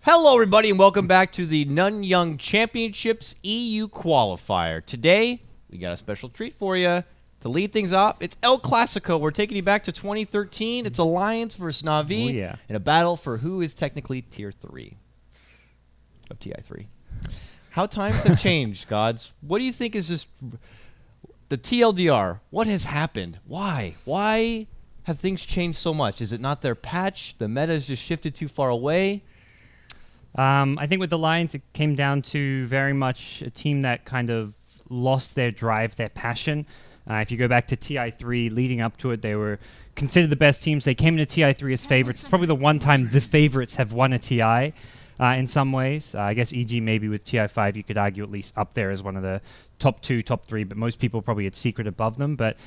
Hello, everybody, and welcome back to the Nanyang Championships EU Qualifier. Today, we got a special treat for you. To lead things off, it's El Clasico. We're taking you back to 2013. It's Alliance versus Navi in a battle for who is technically Tier 3 of TI3. How times have changed, gods. What do you think is this? The TLDR, what has happened? Why? Why have things changed so much? Is it not their patch? The meta has just shifted too far away? I think with the Lions, it came down to very much a team that kind of lost their drive, their passion. If you go back to TI3, leading up to it, they were considered the best teams. They came into TI3 as favorites. It's probably the one time the favorites have won a TI in some ways. I guess EG maybe with TI5, you could argue at least up there as one of the top 2, top 3, but most people probably had Secret above them. But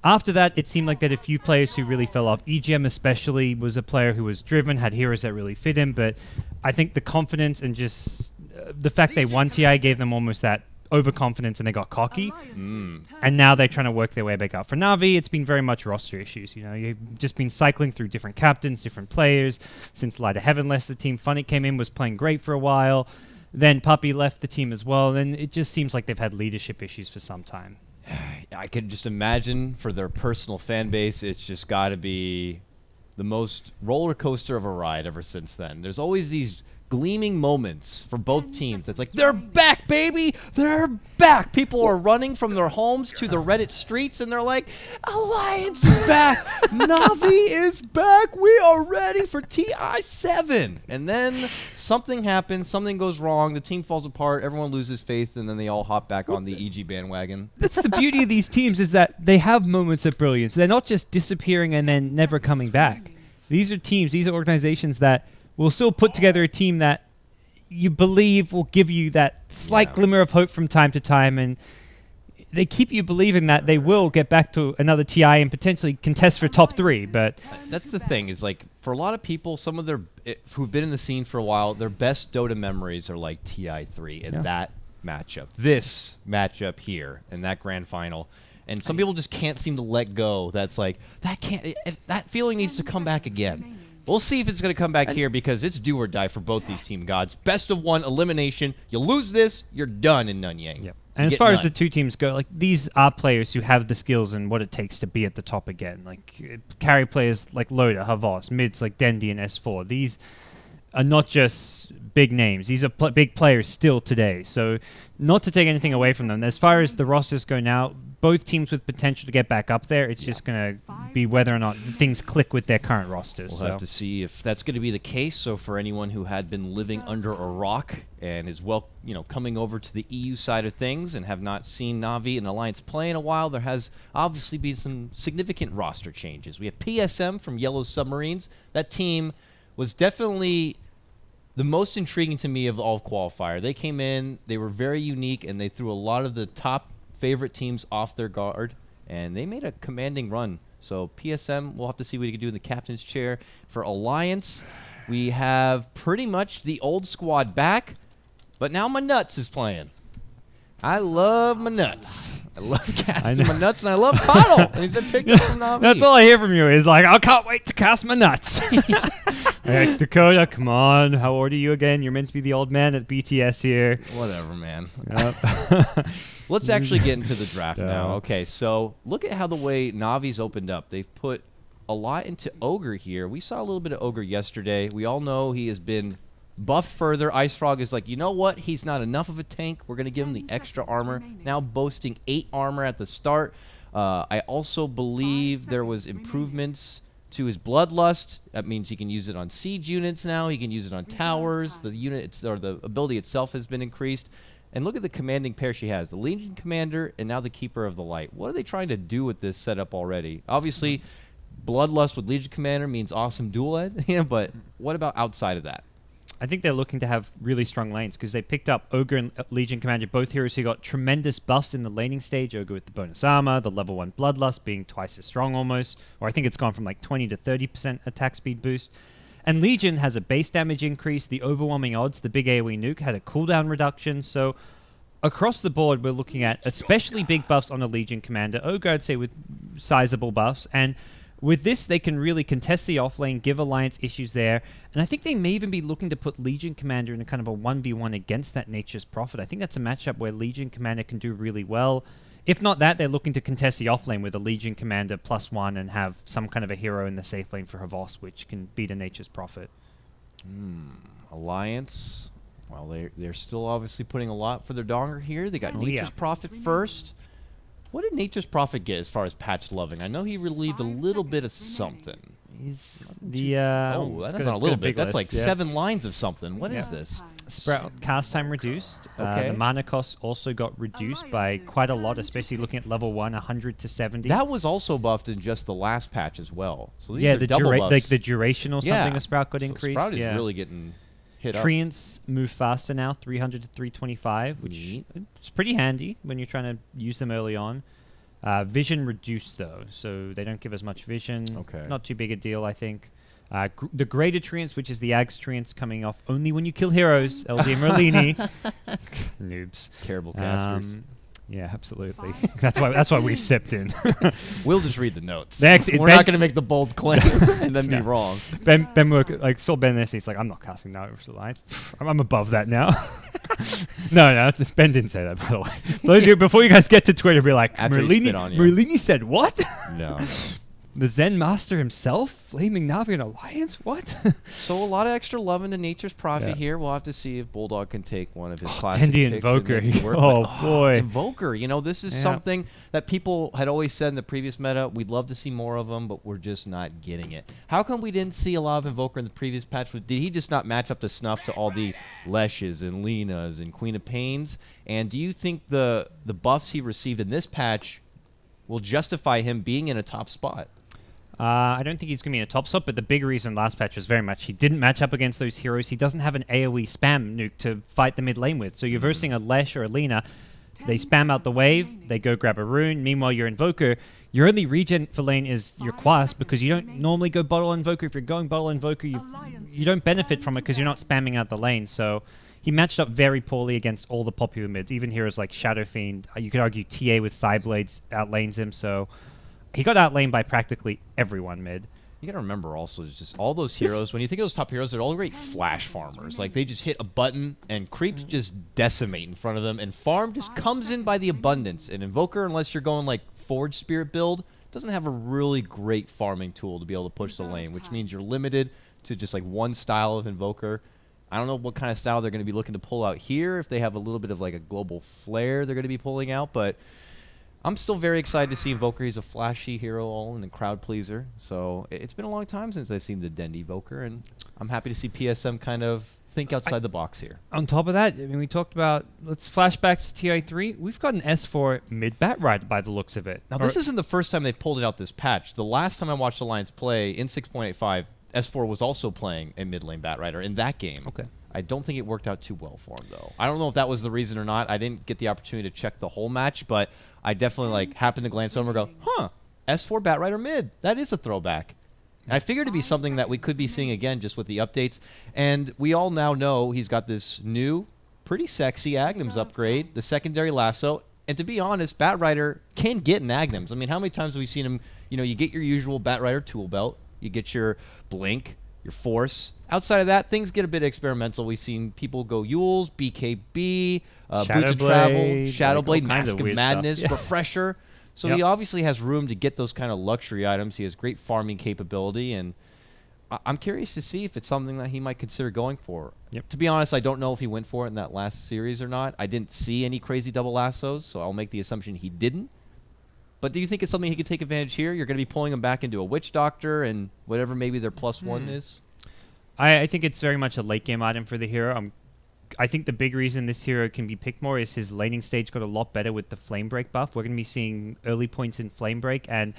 after that, it seemed like there had a few players who really fell off. EGM especially was a player who was driven, had heroes that really fit him, but I think the confidence and just the fact they won TI gave them almost that overconfidence and they got cocky. And now they're trying to work their way back up. For Navi, it's been very much roster issues. You know, you've just been cycling through different captains, different players. Since Light of Heaven left the team, Funny came in, was playing great for a while. Then Puppy left the team as well. And it just seems like they've had leadership issues for some time. I could just imagine for their personal fan base, it's just got to be the most roller coaster of a ride ever since then. There's always these gleaming moments for both teams. It's like, they're back, baby! They're back! People are running from their homes to the Reddit streets, and they're like, Alliance is back! Navi is back! We are ready for TI7! And then something happens, something goes wrong, the team falls apart, everyone loses faith, and then they all hop back on the EG bandwagon. That's the beauty of these teams, is that they have moments of brilliance. They're not just disappearing and then never coming back. These are teams, these are organizations that will still put together a team that you believe will give you that slight glimmer of hope from time to time, and they keep you believing that they will get back to another TI and potentially contest for top 3. But that's the thing, is like, for a lot of people, some of their who've been in the scene for a while, their best Dota memories are like TI3 and that matchup, this matchup here, and that grand final. And some people just can't seem to let go. That's like, that feeling needs to come back again. We'll see if it's going to come back here, because it's do or die for both these team gods. Best of 1 elimination. You lose this, you're done in Nanyang. Yep. And as far as the two teams go, like, these are players who have the skills and what it takes to be at the top again. Like, carry players like Loda, Havas, mids like Dendi and S4. These are not just big names. These are big players still today. So not to take anything away from them. As far as the rosters go now, both teams with potential to get back up there. It's just going to be whether or not things click with their current rosters. We'll have to see if that's going to be the case. So for anyone who had been living under a rock and is coming over to the EU side of things and have not seen Navi and Alliance play in a while, there has obviously been some significant roster changes. We have PSM from Yellow Submarines. That team was definitely the most intriguing to me of all of qualifier. They came in, they were very unique, and they threw a lot of the top favorite teams off their guard, and they made a commanding run. So PSM, we'll have to see what he can do in the captain's chair. For Alliance, we have pretty much the old squad back, but now my nuts is playing. I love my nuts. I love casting my nuts, and I love Coddle. And he's been picked up from Navi. That's all I hear from you is like, I can't wait to cast my nuts. Like, Dakota, come on. How old are you again? You're meant to be the old man at BTS here. Whatever, man. Yep. Let's actually get into the draft now. Okay, so look at how the way Navi's opened up. They've put a lot into Ogre here. We saw a little bit of Ogre yesterday. We all know he has been buffed further. Ice Frog is like, you know what? He's not enough of a tank. We're going to give him the extra armor. Now boasting 8 armor at the start. I also believe there was improvements to his Bloodlust. That means he can use it on siege units now. He can use it on towers. The unit or the ability itself has been increased. And look at the commanding pair she has. The Legion Commander and now the Keeper of the Light. What are they trying to do with this setup already? Obviously, Bloodlust with Legion Commander means awesome dual ed. But what about outside of that? I think they're looking to have really strong lanes because they picked up Ogre and Legion Commander, both heroes who got tremendous buffs in the laning stage. Ogre with the bonus armor, the level 1 Bloodlust being twice as strong almost, or I think it's gone from like 20 to 30% attack speed boost. And Legion has a base damage increase, the overwhelming odds, the big AoE nuke had a cooldown reduction, so across the board we're looking at especially big buffs on a Legion Commander. Ogre I'd say with sizable buffs, and With this, they can really contest the offlane, give Alliance issues there, and I think they may even be looking to put Legion Commander in a kind of a 1v1 against that Nature's Prophet. I think that's a matchup where Legion Commander can do really well. If not that, they're looking to contest the offlane with a Legion Commander +1 and have some kind of a hero in the safe lane for Havos, which can beat a Nature's Prophet. Alliance, well, they're still obviously putting a lot for their donger here. They got Nature's Prophet first. What did Nature's Prophet get as far as patch loving? I know he relieved a little bit of something. He's that's not a little bit. That's like 7 lines of something. What is this? Sprout cast time reduced. Okay. The mana cost also got reduced by quite a lot, especially looking at level 1, 100 to 70. That was also buffed in just the last patch as well. So these are the double buffs. like the duration or something of Sprout got increased. Sprout is really getting hit up. Treants move faster now, 300 to 325, which is pretty handy when you're trying to use them early on. Vision reduced though, so they don't give as much vision. Okay. Not too big a deal, I think. The greater treants, which is the Ags treants, coming off only when you kill heroes. LD and Merlini. Noobs. Terrible casters. Yeah, absolutely. That's why we've stepped in. We'll just read the notes. We're not going to make the bold claim and then be wrong. Ben saw Ben this. He's like, I'm not casting now over the line. I'm above that now. No, Ben didn't say that, by the way. Those of you, before you guys get to Twitter, be like, Merlini said what? No. The Zen Master himself? Flaming Navi and Alliance? What? So a lot of extra love into Nature's Prophet here. We'll have to see if Bulldog can take one of his classic Tendi picks. Invoker. Boy. Invoker. You know, this is something that people had always said in the previous meta. We'd love to see more of them, but we're just not getting it. How come we didn't see a lot of Invoker in the previous patch? Did he just not match up to snuff to all the Leshes and Lenas and Queen of Pains? And do you think the buffs he received in this patch will justify him being in a top spot? I don't think he's going to be in a top spot, but the big reason last patch was very much he didn't match up against those heroes. He doesn't have an AoE spam nuke to fight the mid lane with. So you're versing a Lesh or a Lena. They spam out the wave. They go grab a rune. Meanwhile, your Invoker, your only regen for lane is your Quas because you don't normally go bottle Invoker. If you're going bottle Invoker, you don't benefit from it because you're not spamming out the lane. So he matched up very poorly against all the popular mids, even heroes like Shadow Fiend. You could argue TA with Psyblades outlanes him, so he got outlaned by practically everyone mid. You got to remember also, just all those heroes, when you think of those top heroes, they're all great flash farmers. Like, they just hit a button, and creeps just decimate in front of them, and farm just comes in by the abundance. And Invoker, unless you're going, like, Forge Spirit build, doesn't have a really great farming tool to be able to push the lane, which means you're limited to just, like, one style of Invoker. I don't know what kind of style they're going to be looking to pull out here, if they have a little bit of, like, a global flare they're going to be pulling out, but I'm still very excited to see Invoker. He's a flashy hero all and a crowd pleaser. So it's been a long time since I've seen the Dendi Invoker, and I'm happy to see PSM kind of think outside the box here. On top of that, I mean, we talked about, let's flashback to TI3. We've got an S4 mid-bat ride by the looks of it. Now, this isn't the first time they've pulled it out this patch. The last time I watched Alliance play in 6.85, S4 was also playing a mid lane bat rider in that game. Okay. I don't think it worked out too well for him, though. I don't know if that was the reason or not. I didn't get the opportunity to check the whole match, but I definitely happened to glance over and go, huh, S4 Bat Rider mid. That is a throwback. And I figured it'd be something that we could be seeing again just with the updates. And we all now know he's got this new, pretty sexy Agnums upgrade, the secondary lasso. And to be honest, Bat Rider can get in Agnums. I mean, how many times have we seen him, you get your usual Bat Rider tool belt, you get your Blink, your Force. Outside of that, things get a bit experimental. We've seen people go Yules, BKB, Boots of Travel, Shadow Blade, Mask of Madness, Refresher. So he obviously has room to get those kind of luxury items. He has great farming capability, and I'm curious to see if it's something that he might consider going for. To be honest, I don't know if he went for it in that last series or not. I didn't see any crazy double lassos, so I'll make the assumption he didn't. But do you think it's something he could take advantage here? You're going to be pulling him back into a Witch Doctor and whatever maybe their +1 is? I think it's very much a late game item for the hero. I think the big reason this hero can be picked more is his laning stage got a lot better with the Flame Break buff. We're going to be seeing early points in Flame Break, and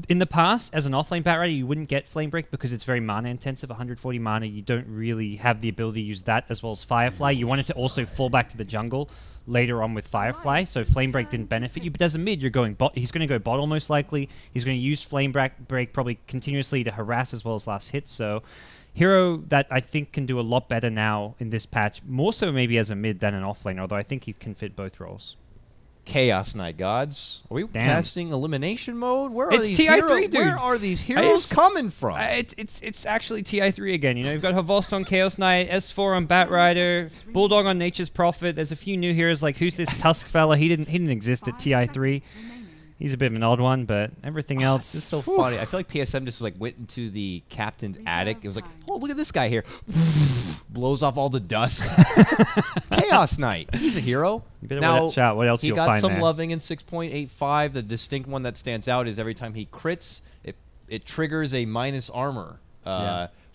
in the past, as an offlane bat rider, you wouldn't get Flame Break because it's very mana intensive, 140 mana. You don't really have the ability to use that as well as Firefly. You wanted to also fall back to the jungle later on with Firefly, so Flame Break didn't benefit you. But as a mid, you're going he's going to go bottle most likely. He's going to use Flame Break probably continuously to harass as well as last hit. So hero that I think can do a lot better now in this patch, more so maybe as a mid than an offlane, although I think he can fit both roles. Chaos Knight gods. Are we Damn. casting elimination mode? Where are It's these TI3, heroes? dude. Where are these heroes coming from? It's actually TI3 again. You know, you've got Havost on Chaos Knight, S4 on Batrider, Bulldog on Nature's Prophet. There's a few new heroes like who's this Tusk fella? He didn't exist at TI3. He's a bit of an odd one, but everything else is so funny. I feel like PSM just like went into the captain's attic. It was like, oh, look at this guy here. Blows off all the dust. Chaos Knight. He's a hero. You better watch out what else you'll find there. He got some loving in 6.85. The distinct one that stands out is every time he crits, it triggers a minus armor,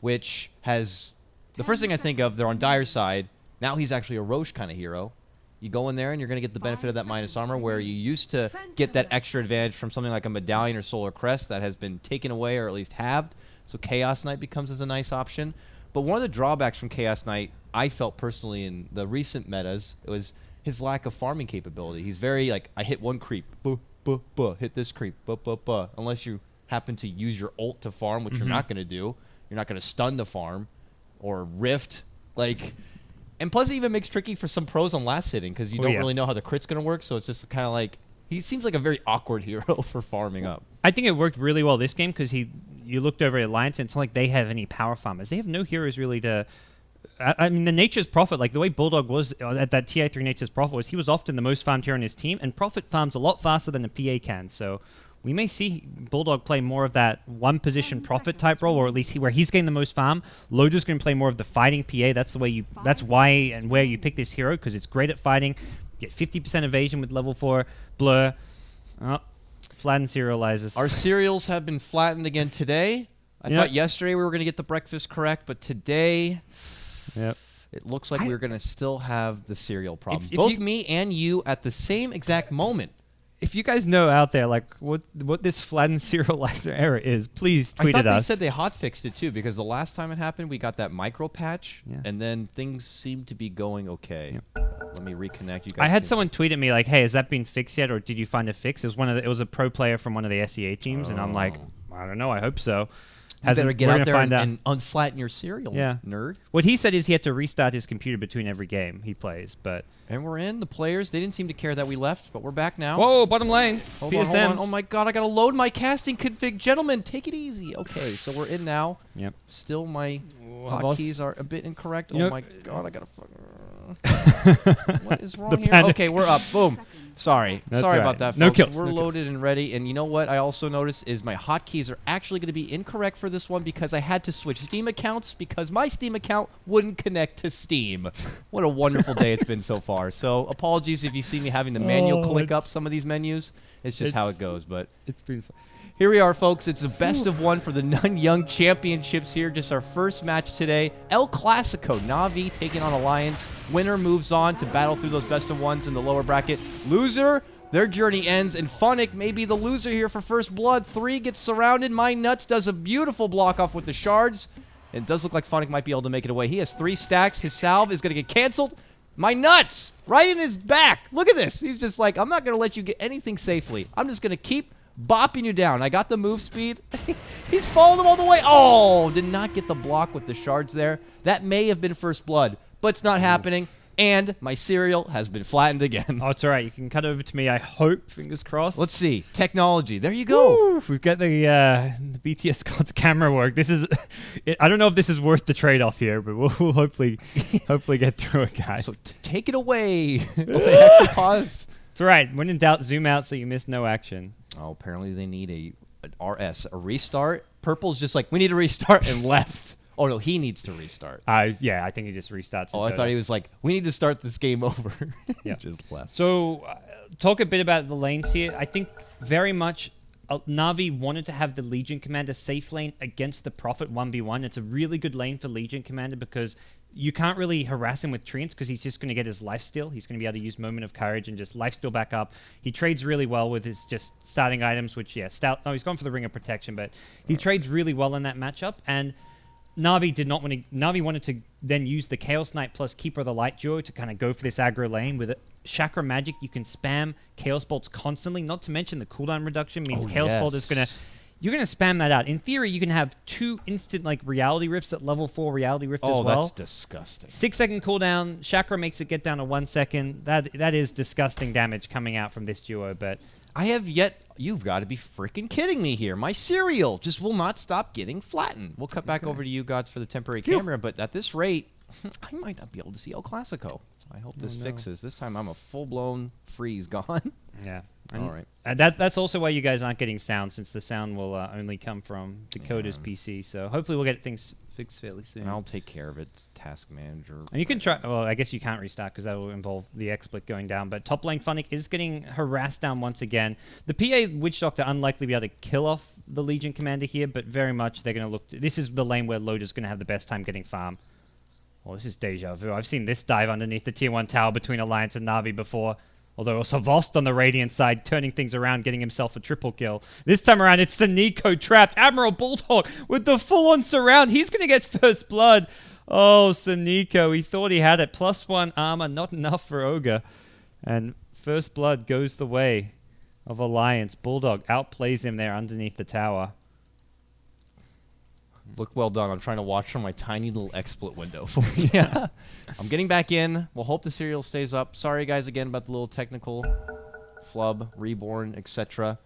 which has... The first thing I think of, they're on Dire's side. Now he's actually a Roche kind of hero. You go in there and you're going to get the benefit of that minus armor where you used to get that extra advantage from something like a Medallion or Solar Crest that has been taken away or at least halved. So Chaos Knight becomes as a nice option. But one of the drawbacks from Chaos Knight, I felt personally in the recent metas, it was his lack of farming capability. He's very like, I hit one creep, hit this creep, unless you happen to use your ult to farm, which you're not going to do. You're not going to stun to farm or rift. And plus, it even makes tricky for some pros on last hitting because you don't really know how the crit's going to work. So it's just kind of like he seems like a very awkward hero for farming up. I think it worked really well this game because you looked over at Alliance and it's not like they have any power farmers. They have no heroes really to. I mean, the Nature's Prophet, like the way Bulldog was at that TI3 Nature's Prophet was he was often the most farmed hero on his team, and Prophet farms a lot faster than a PA can. So we may see Bulldog play more of that one-position Prophet type role, or at least where he's getting the most farm. Loader's going to play more of the fighting PA. That's why and where you pick this hero because it's great at fighting. You get 50% evasion with level 4 Blur. Oh, flatten serializers. Our cereals have been flattened again today. I thought yesterday we were going to get the breakfast correct, but today it looks like we're going to still have the cereal problem. Both me and you at the same exact moment. If you guys know out there, like what this flattened serializer error is, please tweet at us. I thought they said they hotfixed it too, because the last time it happened, we got that micro patch, and then things seemed to be going okay. Let me reconnect. You guys. I had someone tweet at me like, "Hey, has that been fixed yet, or did you find a fix?" It was a pro player from one of the SEA teams, and I'm like, I don't know. I hope so. You better get out there and unflatten your cereal, nerd. What he said is he had to restart his computer between every game he plays, but. And we're in. The players, they didn't seem to care that we left, but we're back now. Whoa, bottom lane. Hold on. Oh, my God. I got to load my casting config. Gentlemen, take it easy. Okay, so we're in now. Yep. Still, my hotkeys are a bit incorrect. Oh, my God. I got to... What is wrong here? Okay, we're up. Boom. Sorry. Sorry about that, folks. No kills. We're loaded and ready. And you know what I also noticed is my hotkeys are actually going to be incorrect for this one because I had to switch Steam accounts because my Steam account wouldn't connect to Steam. What a wonderful day it's been so far. So apologies if you see me having to manual click up some of these menus. It's just how it goes. But it's beautiful. Here we are, folks. It's a best of one for the Nanyang Championships here. Just our first match today. El Clasico. Navi taking on Alliance. Winner moves on to battle through those best of ones in the lower bracket. Loser, their journey ends. And Funnick may be the loser here for first blood. 3 gets surrounded. My Nuts does a beautiful block off with the shards. It does look like Funnick might be able to make it away. He has 3 stacks. His salve is going to get canceled. My Nuts! Right in his back. Look at this. He's just like, I'm not going to let you get anything safely. I'm just going to keep bopping you down. I got the move speed. He's following him all the way. Oh, did not get the block with the shards there. That may have been first blood, but it's not happening. And my cereal has been flattened again. Oh, it's all right. You can cut over to me, I hope. Fingers crossed. Let's see. Technology. There you go. Woo! We've got the BTS God's camera work. This is... I don't know if this is worth the trade-off here, but we'll hopefully get through it, guys. So take it away. They actually paused. It's all right. When in doubt, zoom out so you miss no action. Oh, apparently they need an RS, a restart. Purple's just like, we need a restart, and left. Oh, no, he needs to restart. Yeah, I think he just restarts. Oh, I thought he was like, we need to start this game over. Yeah. Just left. So, talk a bit about the lanes here. I think very much Navi wanted to have the Legion Commander safe lane against the Prophet 1v1. It's a really good lane for Legion Commander because you can't really harass him with treants because he's just going to get his lifesteal. He's going to be able to use Moment of Courage and just lifesteal back up. He trades really well with his just starting items, which, stout. No, he's gone for the Ring of Protection, but he trades really well in that matchup. And Navi did not want to... Navi wanted to then use the Chaos Knight plus Keeper of the Light duo to kind of go for this aggro lane. With Chakra Magic, you can spam Chaos Bolts constantly, not to mention the cooldown reduction means Chaos Bolt is going to... you're going to spam that out. In theory, you can have 2 instant like reality rifts at level 4 reality rift as well. Oh, that's disgusting. 6-second cooldown. Chakra makes it get down to 1 second. That is disgusting damage coming out from this duo, but I have yet... You've got to be freaking kidding me here. My cereal just will not stop getting flattened. We'll cut back over to you, Gods, for the temporary camera, but at this rate, I might not be able to see El Clasico. I hope this fixes. This time I'm a full-blown freeze gone. Yeah. All right. That's also why you guys aren't getting sound, since the sound will only come from Dakota's PC. So hopefully we'll get things fixed fairly soon. I'll take care of it. Task manager. And you can try... Well, I guess you can't restart because that will involve the XSplit going down. But top lane Funnick is getting harassed down once again. The PA Witch Doctor unlikely to be able to kill off the Legion Commander here, but very much they're going to look... This is the lane where Loda's going to have the best time getting farm. Oh, this is deja vu. I've seen this dive underneath the tier 1 tower between Alliance and Navi before. Although also Vost on the Radiant side, turning things around, getting himself a triple kill. This time around, it's Saniko trapped. Admiral Bulldog with the full-on surround. He's going to get first blood. Oh, Saniko, he thought he had it. +1 armor, not enough for Ogre. And first blood goes the way of Alliance. Bulldog outplays him there underneath the tower. Look well done. I'm trying to watch from my tiny little XSplit window. Yeah. I'm getting back in. We'll hope the serial stays up. Sorry, guys, again about the little technical flub, reborn, etc.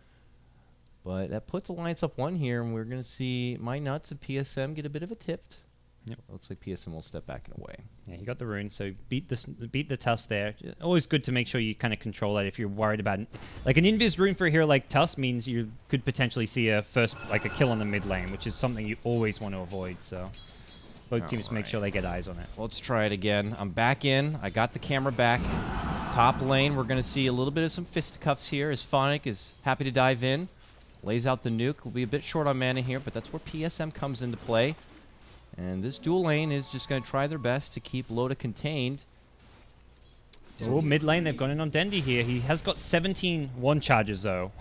But that puts Alliance up 1 here, and we're going to see my nuts and PSM get a bit of a tipped. Yep. Looks like PSM will step back and away. Yeah, you got the rune, so beat the Tusk there. Always good to make sure you kind of control that if you're worried about... Like, an invis rune for a hero like Tusk means you could potentially see a kill on the mid lane, which is something you always want to avoid, so... Both teams make sure they get eyes on it. Let's try it again. I'm back in. I got the camera back. Top lane, we're going to see a little bit of some fisticuffs here as Phonic is happy to dive in. Lays out the nuke. We'll be a bit short on mana here, but that's where PSM comes into play. And this dual lane is just going to try their best to keep Loda contained. Oh, mid lane, they've gone in on Dendi here. He has got 17 one charges, though,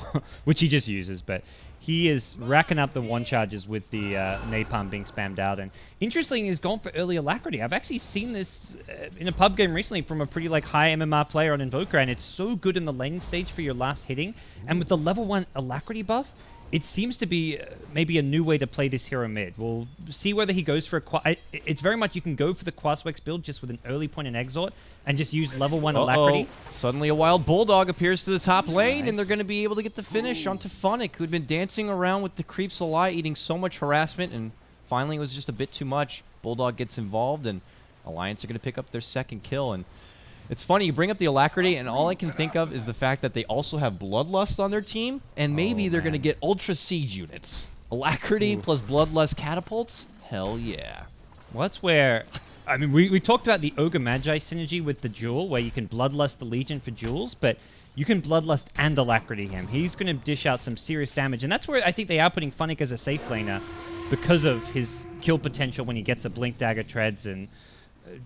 which he just uses, but he is racking up the one charges with the napalm being spammed out. And interestingly, he's gone for early alacrity. I've actually seen this in a pub game recently from a pretty high MMR player on Invoker, and it's so good in the laning stage for your last hitting. And with the level 1 alacrity buff, it seems to be maybe a new way to play this hero mid. We'll see whether he goes for a... It's very much you can go for the Quaswex build just with an early point in Exort and just use level 1 alacrity. Suddenly a wild Bulldog appears to the top lane, and they're going to be able to get the finish onto Phonic, who'd been dancing around with the creeps a lot, eating so much harassment, and finally it was just a bit too much. Bulldog gets involved, and Alliance are going to pick up their second kill. And it's funny, you bring up the alacrity, and all I can think of is the fact that they also have Bloodlust on their team, and maybe they're going to get Ultra Siege units. Alacrity plus Bloodlust catapults? Hell yeah. Well, that's where... I mean, we talked about the Ogre Magi synergy with the Jewel, where you can Bloodlust the Legion for Jewels, but you can Bloodlust and Alacrity him. He's going to dish out some serious damage, and that's where I think they are putting Phonic as a safe laner because of his kill potential when he gets a Blink Dagger Treads, and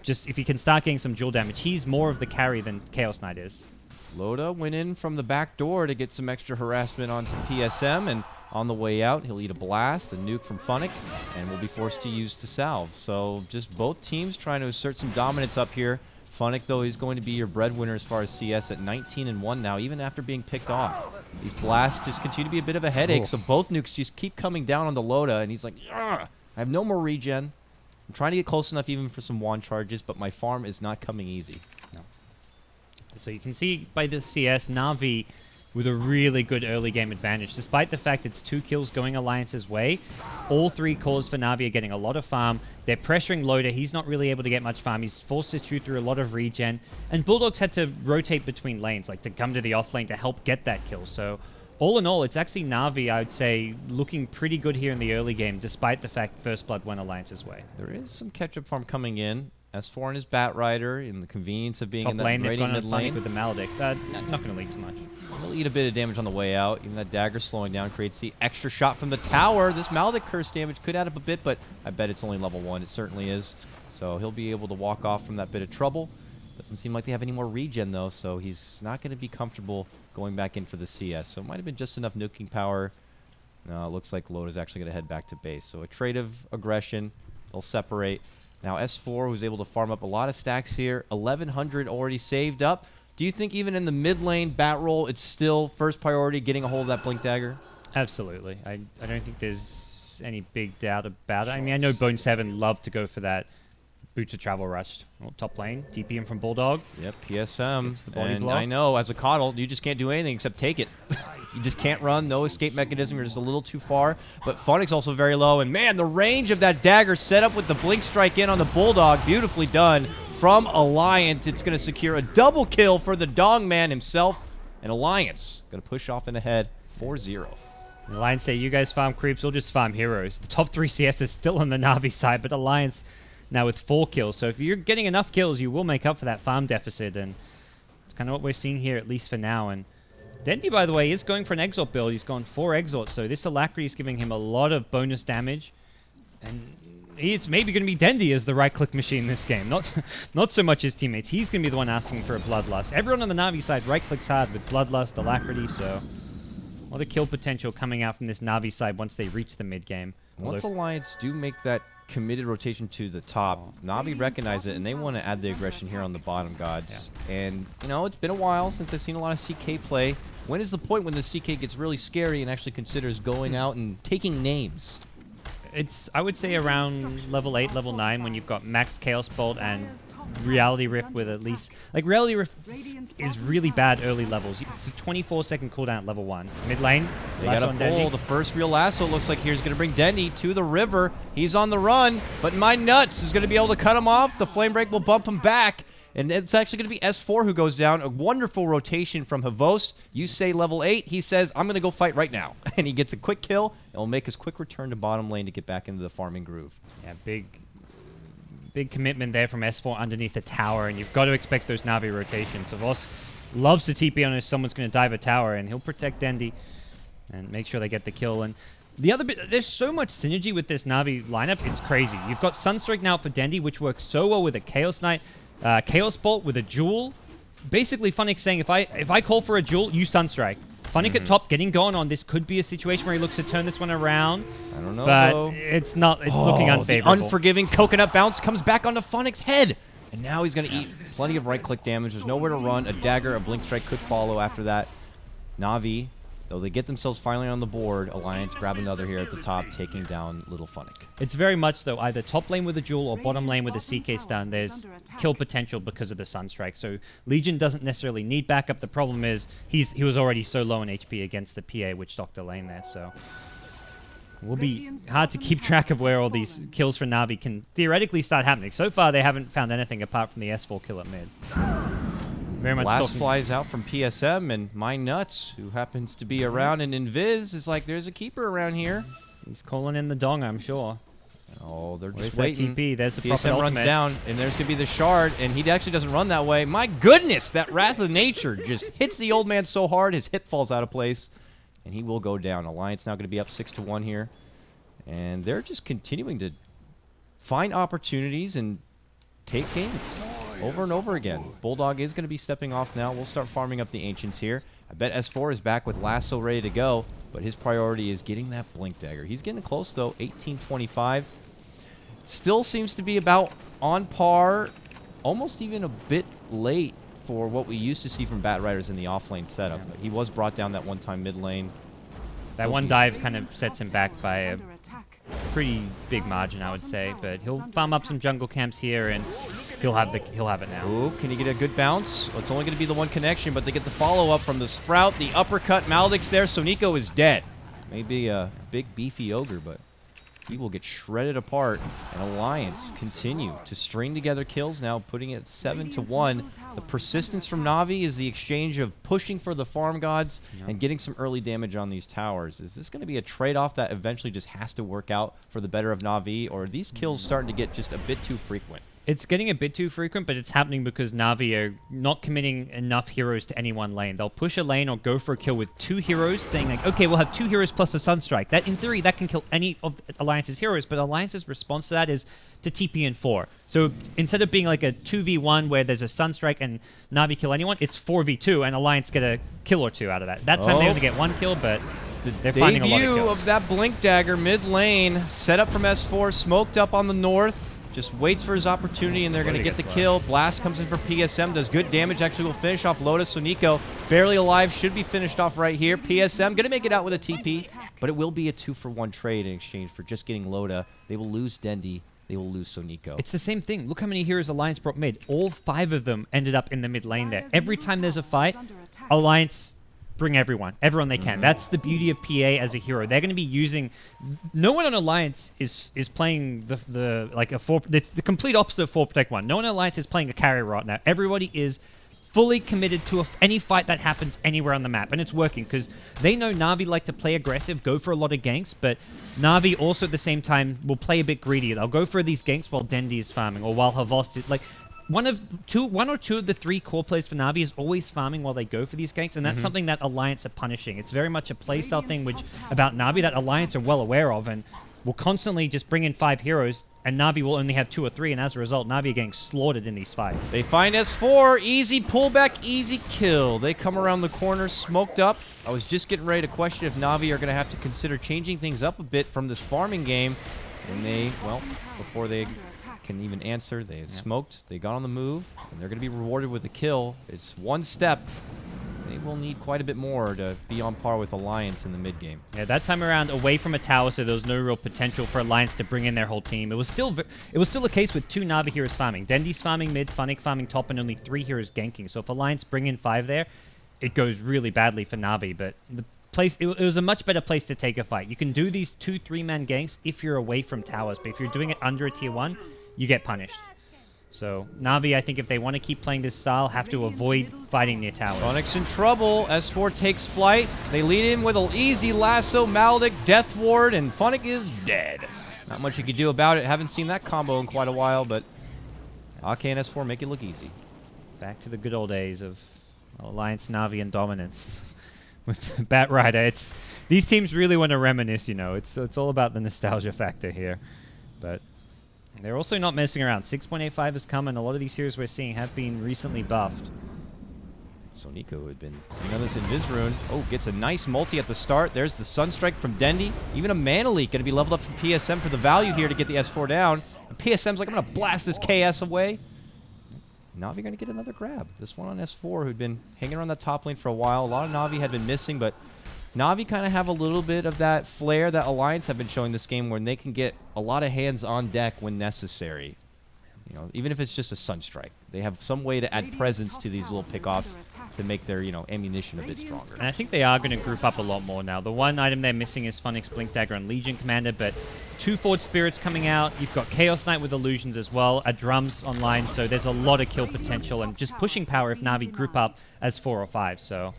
just if he can start getting some dual damage, he's more of the carry than Chaos Knight is. Loda went in from the back door to get some extra harassment onto PSM, and on the way out, he'll eat a blast, a nuke from Phonic, and will be forced to use to salve. So just both teams trying to assert some dominance up here. Phonic, though, is going to be your breadwinner as far as CS at 19-1 now, even after being picked off. These blasts just continue to be a bit of a headache, so both nukes just keep coming down on the Loda, and he's like, I have no more regen. I'm trying to get close enough even for some wand charges, but my farm is not coming easy. No. So you can see by the CS, Navi with a really good early game advantage. Despite the fact it's 2 kills going Alliance's way, all 3 cores for Navi are getting a lot of farm. They're pressuring Loda. He's not really able to get much farm. He's forced to chew through a lot of regen. And Bulldogs had to rotate between lanes, like to come to the off lane to help get that kill. So all in all, it's actually Navi, I would say, looking pretty good here in the early game, despite the fact First Blood went Alliance's way. There is some catch-up farm coming in. S4 and his Bat Rider, in the convenience of being Top in that lane, they've gone mid on lane. with the Maledict. Not going to lead too much. He'll eat a bit of damage on the way out. Even that dagger slowing down creates the extra shot from the tower. This Maledict curse damage could add up a bit, but I bet it's only level 1. It certainly is. So he'll be able to walk off from that bit of trouble. Doesn't seem like they have any more regen, though, so he's not going to be comfortable going back in for the CS. So it might have been just enough nuking power. No, it looks like Loda's actually going to head back to base. So a trade of aggression. They'll separate. Now S4 was able to farm up a lot of stacks here. 1,100 already saved up. Do you think even in the mid lane bat roll, it's still first priority getting a hold of that Blink Dagger? Absolutely. I don't think there's any big doubt about it. I mean, I know Bone 7 love to go for that Boots of Travel Rush. Well, top lane, TP him from Bulldog. Yep, PSM. Gets the body And block. I know, as a coddle, you just can't do anything except take it. You just can't run, no escape mechanism, you're just a little too far. But Funnick's also very low, and man, the range of that dagger set up with the Blink Strike in on the Bulldog, beautifully done from Alliance. It's going to secure a double kill for the Dong Man himself, and Alliance going to push off in ahead 4-0. The Alliance say, you guys farm creeps, we'll just farm heroes. The top 3 CS is still on the Navi side, but Alliance now with 4 kills. So if you're getting enough kills, you will make up for that farm deficit, and it's kind of what we're seeing here, at least for now. And Dendy, by the way, is going for an Exort build. He's gone 4 Exorts, so this Alacrity is giving him a lot of bonus damage. And it's maybe going to be Dendy as the right-click machine this game, not so much his teammates. He's going to be the one asking for a Bloodlust. Everyone on the Navi side right-clicks hard with Bloodlust, Alacrity, so a lot of kill potential coming out from this Navi side once they reach the mid-game. Once Alliance do make that committed rotation to the top, Navi recognize it, and they want to add the aggression here on the bottom, gods. Yeah. And, you know, it's been a while since I've seen a lot of CK play. When is the point when the CK gets really scary and actually considers going out and taking names? It's, I would say, around level 8, level 9, when you've got max Chaos Bolt and Reality Rift with at least... Like, Reality Rift is really bad early levels. It's a 24-second cooldown at level 1. Mid lane, they got to pull the first real lasso. Looks like here's going to bring Dendy to the river. He's on the run, but My Nuts is going to be able to cut him off. The Flame Break will bump him back. And it's actually going to be S4 who goes down. A wonderful rotation from Havost. You say level 8. He says, I'm going to go fight right now. And he gets a quick kill. And will make his quick return to bottom lane to get back into the farming groove. Yeah, big commitment there from S4 underneath the tower. And you've got to expect those Navi rotations. Havost loves to TP on if someone's going to dive a tower. And he'll protect Dendy and make sure they get the kill. And the other bit, there's so much synergy with this Navi lineup. It's crazy. You've got Sunstrike now for Dendy, which works so well with a Chaos Knight. Chaos Bolt with a Jewel. Basically, Funnick saying, if I call for a Jewel, you Sunstrike. Funnick at top, getting going on this. Could be a situation where he looks to turn this one around. I don't know, but though. It's not. It's looking unfavorable. The unforgiving coconut bounce comes back onto Funnick's head. And now he's going to eat plenty of right-click damage. There's nowhere to run. A dagger, a blink strike could follow after that. Navi, though they get themselves finally on the board, Alliance grab another here at the top, taking down little Funnick. It's very much, though, either top lane with a Jewel or bottom lane with a CK stun. There's kill potential because of the Sunstrike. So Legion doesn't necessarily need backup. The problem is he was already so low in HP against the PA, which stocked the lane there. So it will be hard to keep track of where all these kills for Navi can theoretically start happening. So far, they haven't found anything apart from the S4 kill at mid. Very much Blast flies out from PSM, and My Nuts, who happens to be around, and Invis is like, there's a keeper around here. He's calling in the Dong, I'm sure. Oh, they're Where's just waiting. that TP? There's the PSM runs ultimate. down, and there's going to be the shard, and he actually doesn't run that way. My goodness, that Wrath of Nature just hits the old man so hard, his hip falls out of place, and he will go down. Alliance now going to be up 6-1 here, and they're just continuing to find opportunities and take games over and over again. Bulldog is going to be stepping off now. We'll start farming up the Ancients here. I bet S4 is back with Lasso ready to go, but his priority is getting that Blink Dagger. He's getting close, though, 18-25. Still seems to be about on par, almost even a bit late for what we used to see from Bat Riders in the offlane setup. But he was brought down that one time mid lane. That one dive kind of sets him back by a pretty big margin, I would say. But he'll farm up some jungle camps here, and he'll have it now. Ooh, can he get a good bounce? Well, it's only going to be the one connection, but they get the follow-up from the Sprout, the uppercut. Maldek's there, so Nico is dead. Maybe a big, beefy ogre, but he will get shredded apart. And Alliance continue to string together kills now, putting it at 7-1. The persistence from Navi is the exchange of pushing for the farm gods and getting some early damage on these towers. Is this going to be a trade-off that eventually just has to work out for the better of Navi, or are these kills starting to get just a bit too frequent? It's getting a bit too frequent, but it's happening because Navi are not committing enough heroes to any one lane. They'll push a lane or go for a kill with 2 heroes, saying like, okay, we'll have 2 heroes plus a Sunstrike. That, in theory, that can kill any of Alliance's heroes, but Alliance's response to that is to TP in 4. So instead of being like a 2v1 where there's a Sunstrike and Navi kill anyone, it's 4v2 and Alliance get a kill or 2 out of that. That time they only get 1 kill, but they're finding a lot of debut kills. of that Blink Dagger mid lane, set up from S4, smoked up on the north. Just waits for his opportunity, and they're going to get the kill. Blast comes in for PSM, does good damage, actually will finish off Lotus. So Nico, barely alive, should be finished off right here. PSM going to make it out with a TP, but it will be a 2-for-1 trade in exchange for just getting Loda. They will lose Dendi. They will lose Sonico. It's the same thing. Look how many heroes Alliance brought mid. All 5 of them ended up in the mid lane there. Every time there's a fight, Alliance bring everyone they can. That's the beauty of PA as a hero. They're going to be using. No one on Alliance is playing the like a 4. It's the complete opposite of 4 Protect 1. No one on Alliance is playing a carry right now. Everybody is fully committed to any fight that happens anywhere on the map, and it's working because they know Navi like to play aggressive, go for a lot of ganks, but Navi also at the same time will play a bit greedy. They'll go for these ganks while Dendi is farming, or while Havost is like. One or two of the 3 core plays for Navi is always farming while they go for these ganks, and that's something that Alliance are punishing. It's very much a playstyle thing about Navi that Alliance are well aware of, and will constantly just bring in 5 heroes, and Navi will only have 2 or 3, and as a result, Navi are getting slaughtered in these fights. They find S4, easy pullback, easy kill. They come around the corner, smoked up. I was just getting ready to question if Navi are going to have to consider changing things up a bit from this farming game, and before they can even answer, they had smoked, they got on the move, and they're going to be rewarded with a kill. It's one step. They will need quite a bit more to be on par with Alliance in the mid game. Yeah, that time around, away from a tower, so there was no real potential for Alliance to bring in their whole team. It was still a case with 2 Navi heroes farming. Dendi's farming mid, Funnick farming top, and only 3 heroes ganking. So if Alliance bring in 5 there, it goes really badly for Navi. But the place, it was a much better place to take a fight. You can do these 2-3-man ganks if you're away from towers, but if you're doing it under a tier 1, you get punished. So Navi, I think if they want to keep playing this style, have to avoid fighting near towers. Funnick's in trouble. S4 takes flight. They lead in with an easy lasso, Maldic, Death Ward, and Funnick is dead. Not much you can do about it. Haven't seen that combo in quite a while, but AK and S4 make it look easy. Back to the good old days of Alliance, Navi, and dominance with Bat Rider. These teams really want to reminisce, you know. It's all about the nostalgia factor here, but they're also not messing around. 6.85 has come, and a lot of these heroes we're seeing have been recently buffed. Sonico had been sitting on this Invis rune. Oh, gets a nice multi at the start. There's the Sunstrike from Dendi. Even a Mana Leak going to be leveled up from PSM for the value here to get the S4 down. And PSM's like, I'm going to blast this KS away. Navi going to get another grab. This one on S4, who'd been hanging around that top lane for a while. A lot of Navi had been missing, but Navi kind of have a little bit of that flair that Alliance have been showing this game, when they can get a lot of hands on deck when necessary. You know, even if it's just a Sunstrike, they have some way to add presence to these little pickoffs to make their, ammunition a bit stronger. And I think they are going to group up a lot more now. The one item they're missing is Funnick's Blink Dagger and Legion Commander, but 2 Forward Spirits coming out. You've got Chaos Knight with Illusions as well, a Drums online, so there's a lot of kill potential and just pushing power if Navi group up as 4 or 5. So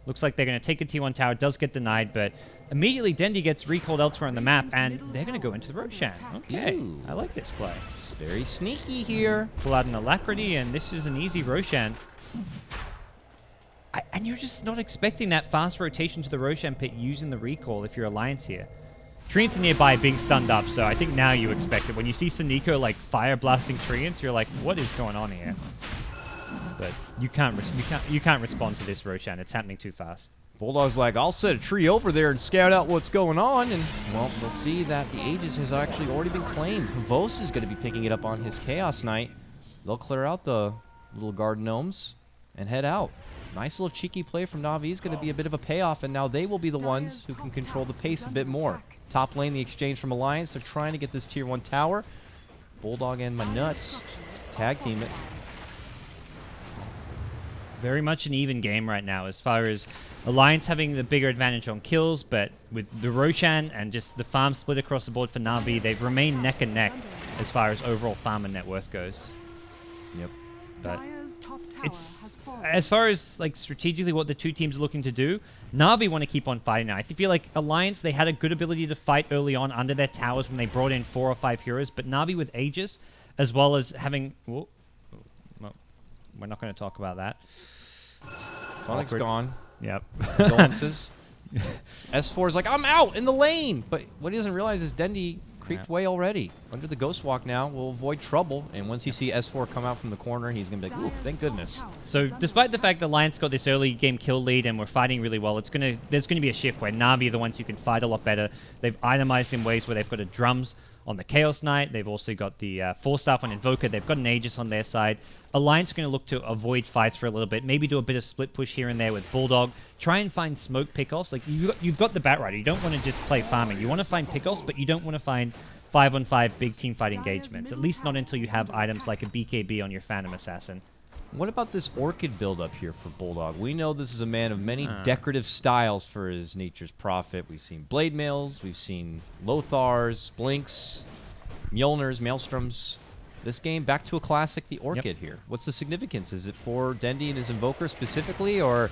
looks like they're going to take a T1 tower. It does get denied, but immediately Dendi gets recalled elsewhere on the map, and they're going to go into the Roshan. Okay, Ooh. I like this play. It's very sneaky here. Pull out an Alacrity, and this is an easy Roshan. And you're just not expecting that fast rotation to the Roshan pit using the recall if you're Alliance here. Treants are nearby being stunned up, so I think now you expect it. When you see Sonico like fire blasting Treants, you're like, what is going on here? But you can't respond to this Roshan. It's happening too fast. Bulldog's like, I'll set a tree over there and scout out what's going on, and, well, they'll see that the Aegis has actually already been claimed. Vos is going to be picking it up on his Chaos Knight. They'll clear out the little guard gnomes and head out. Nice little cheeky play from Navi is going to be a bit of a payoff, and now they will be the ones who can control the pace a bit more. Top lane, the exchange from Alliance. They're trying to get this tier 1 tower. Bulldog and my nuts tag team it. Very much an even game right now as far as Alliance having the bigger advantage on kills, but with the Roshan and just the farm split across the board for Navi, they've remained neck and neck as far as overall farm and net worth goes. Yep. But it's, as far as like strategically what the two teams are looking to do, Navi want to keep on fighting now. I feel like Alliance, they had a good ability to fight early on under their towers when they brought in 4 or 5 heroes, but Navi with Aegis, as well as having... Well, we're not going to talk about that. Funnick's gone. Yep. Condolences. S4 is like, I'm out in the lane! But what he doesn't realize is Dendi creeped way already. Under the Ghost Walk now will avoid trouble, and once he see S4 come out from the corner, he's going to be like, ooh, thank goodness. So despite the fact that Alliance got this early game kill lead and we're fighting really well, there's going to be a shift where Navi are the ones who can fight a lot better. They've itemized in ways where they've got a Drums on the Chaos Knight. They've also got the Force Staff on Invoker. They've got an Aegis on their side. Alliance are going to look to avoid fights for a little bit. Maybe do a bit of split push here and there with Bulldog. Try and find smoke pickoffs. Like, you've got the Batrider. You don't want to just play farming. You want to find pickoffs, but you don't want to find 5-on-5 big team fight engagements. At least not until you have items like a BKB on your Phantom Assassin. What about this Orchid build-up here for Bulldog? We know this is a man of many decorative styles for his Nature's Prophet. We've seen Blade Mails, we've seen Lothars, Blinks, Mjolnirs, Maelstroms. This game, back to a classic, the Orchid here. What's the significance? Is it for Dendi and his Invoker specifically, or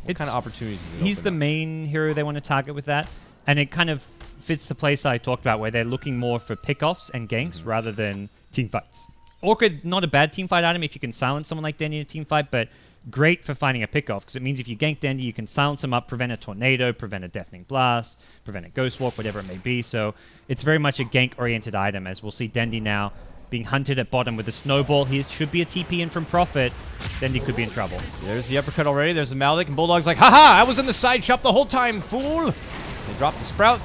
what kind of opportunities is it? He's the main hero they want to target with that, and it kind of fits the place I talked about, where they're looking more for pickoffs and ganks rather than team fights. Orchid, not a bad team fight item if you can silence someone like Dendi in a team fight, but great for finding a pickoff, because it means if you gank Dendi, you can silence him up, prevent a tornado, prevent a deafening blast, prevent a ghost walk, whatever it may be. So it's very much a gank-oriented item, as we'll see Dendi now being hunted at bottom with a snowball. He should be a TP in from Prophet. Dendi could be in trouble. There's the uppercut already. There's the Maldic, and Bulldog's like, haha, I was in the side shop the whole time, fool. They dropped the Sprout.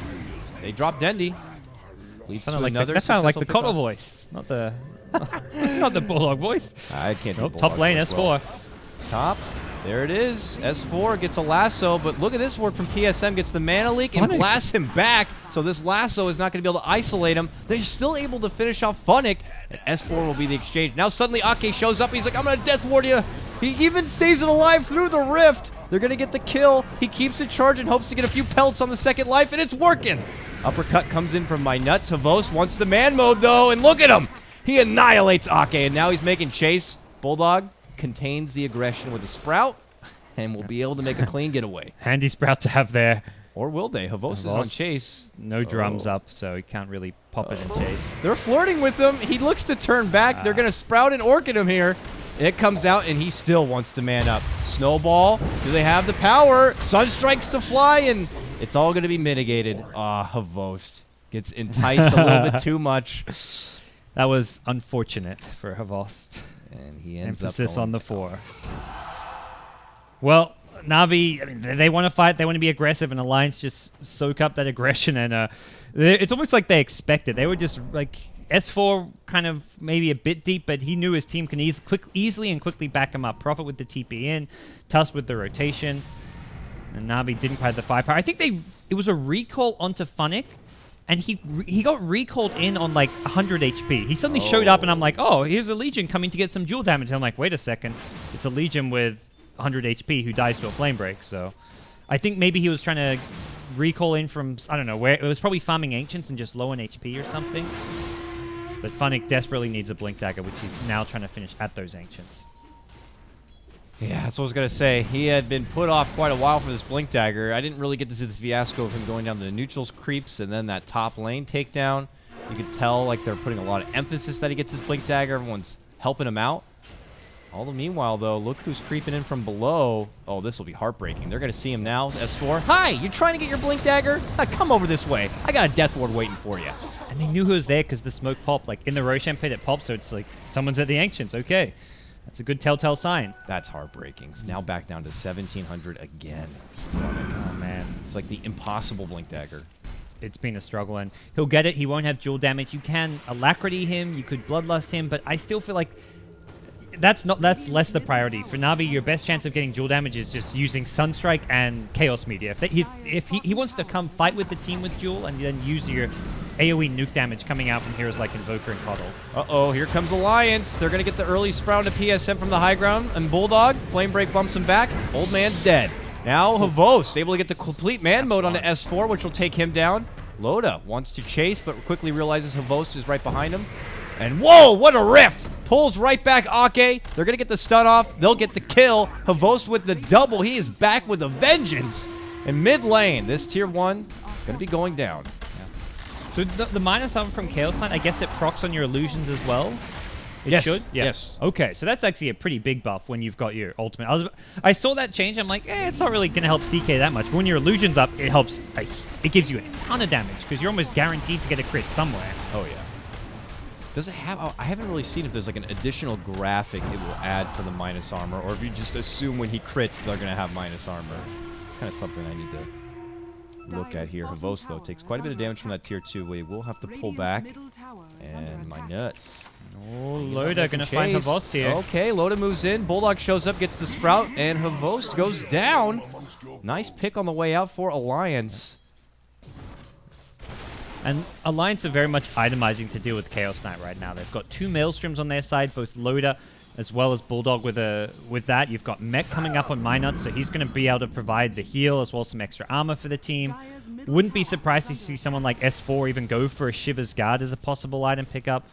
They dropped Dendi. That sounded like the Cottle voice, not the not the Bulldog voice. I can't do top lane, S4. Well. Top. There it is. S4 gets a lasso, but look at this work from PSM. Gets the mana leak and blasts him back. So this lasso is not going to be able to isolate him. They're still able to finish off Funnick, and S4 will be the exchange. Now suddenly Ake shows up. He's like, I'm going to death ward you. He even stays alive through the rift. They're going to get the kill. He keeps it charged and hopes to get a few pelts on the second life, and it's working. Uppercut comes in from my nuts. Havos wants the man mode, though, and look at him. He annihilates Ake, and now he's making chase. Bulldog contains the aggression with a Sprout, and will be able to make a clean getaway. Handy Sprout to have there. Or will they? Havos is on chase. No drums up, so he can't really pop it in chase. They're flirting with him. He looks to turn back. They're going to Sprout and Orchid him here. It comes out, and he still wants to man up. Snowball. Do they have the power? Sunstrikes to fly, and it's all going to be mitigated. Havost gets enticed a little bit too much. That was unfortunate for Havost. And he ends Emphasis up on the 4. Well, Navi, I mean, they want to fight. They want to be aggressive, and Alliance just soak up that aggression. And it's almost like they expected. They were just like S4 kind of maybe a bit deep, but he knew his team can easily and quickly back him up. Prophet with the TP in, Tusk with the rotation. And Navi didn't quite have the firepower. I think it was a recall onto Funnick, and he got recalled in on like 100 HP. He suddenly showed up, and I'm like, oh, here's a Legion coming to get some dual damage. And I'm like, wait a second. It's a Legion with 100 HP who dies to a flame break. So I think maybe he was trying to recall in from, I don't know, where. It was probably farming Ancients and just low on HP or something. But Funnick desperately needs a Blink Dagger, which he's now trying to finish at those Ancients. Yeah, that's what I was going to say. He had been put off quite a while for this Blink Dagger. I didn't really get to see the fiasco of him going down the neutrals creeps and then that top lane takedown. You could tell like they're putting a lot of emphasis that he gets his Blink Dagger. Everyone's helping him out. All the meanwhile, though, look who's creeping in from below. Oh, this will be heartbreaking. They're going to see him now. S4. Hi, you trying to get your Blink Dagger? Come over this way. I got a Death Ward waiting for you. And they knew who was there because the smoke popped. Like in the Roshan pit, it popped, so it's like someone's at the Ancients. Okay. That's a good telltale sign. That's heartbreaking. So now back down to 1,700 again. Oh, man. It's like the impossible Blink Dagger. It's been a struggle, and he'll get it. He won't have dual damage. You can Alacrity him. You could Bloodlust him, but I still feel like that's less the priority. For Navi, your best chance of getting dual damage is just using Sunstrike and Chaos Meteor. If he wants to come fight with the team with dual and then use your AoE nuke damage coming out from heroes like Invoker and Coddle. Uh-oh, here comes Alliance. They're going to get the early Sprout to PSM from the high ground, and Bulldog, Flame Break bumps him back. Old man's dead. Now Havos able to get the complete man mode onto S4, which will take him down. Loda wants to chase, but quickly realizes Havos is right behind him. And whoa, what a rift! Pulls right back Ake. They're going to get the stun off. They'll get the kill. Havos with the double. He is back with a vengeance. In mid lane, this tier 1 going to be going down. So the -7 from Chaos Knight, I guess it procs on your illusions as well? It should? Yeah. Yes. Okay, so that's actually a pretty big buff when you've got your ultimate. I saw that change. I'm like, it's not really going to help CK that much. But when your illusion's up, it helps. It gives you a ton of damage because you're almost guaranteed to get a crit somewhere. Oh, yeah. Does it have... I haven't really seen if there's like an additional graphic it will add for the minus armor, or if you just assume when he crits, they're going to have minus armor. Kind of something I need to look at here. Havos, though, takes quite a bit of damage from that tier 2. We will have to pull back. And my nuts. Oh, Loda going to find Havost here. Okay, Loda moves in. Bulldog shows up, gets the Sprout, and Havost goes down. Nice pick on the way out for Alliance. And Alliance are very much itemizing to deal with Chaos Knight right now. They've got 2 Maelstroms on their side, both Loda as well as Bulldog with that. You've got Mech coming up on Minot, so he's going to be able to provide the heal as well as some extra armor for the team. Wouldn't be surprised to see someone like S4 even go for a Shiver's Guard as a possible item pickup,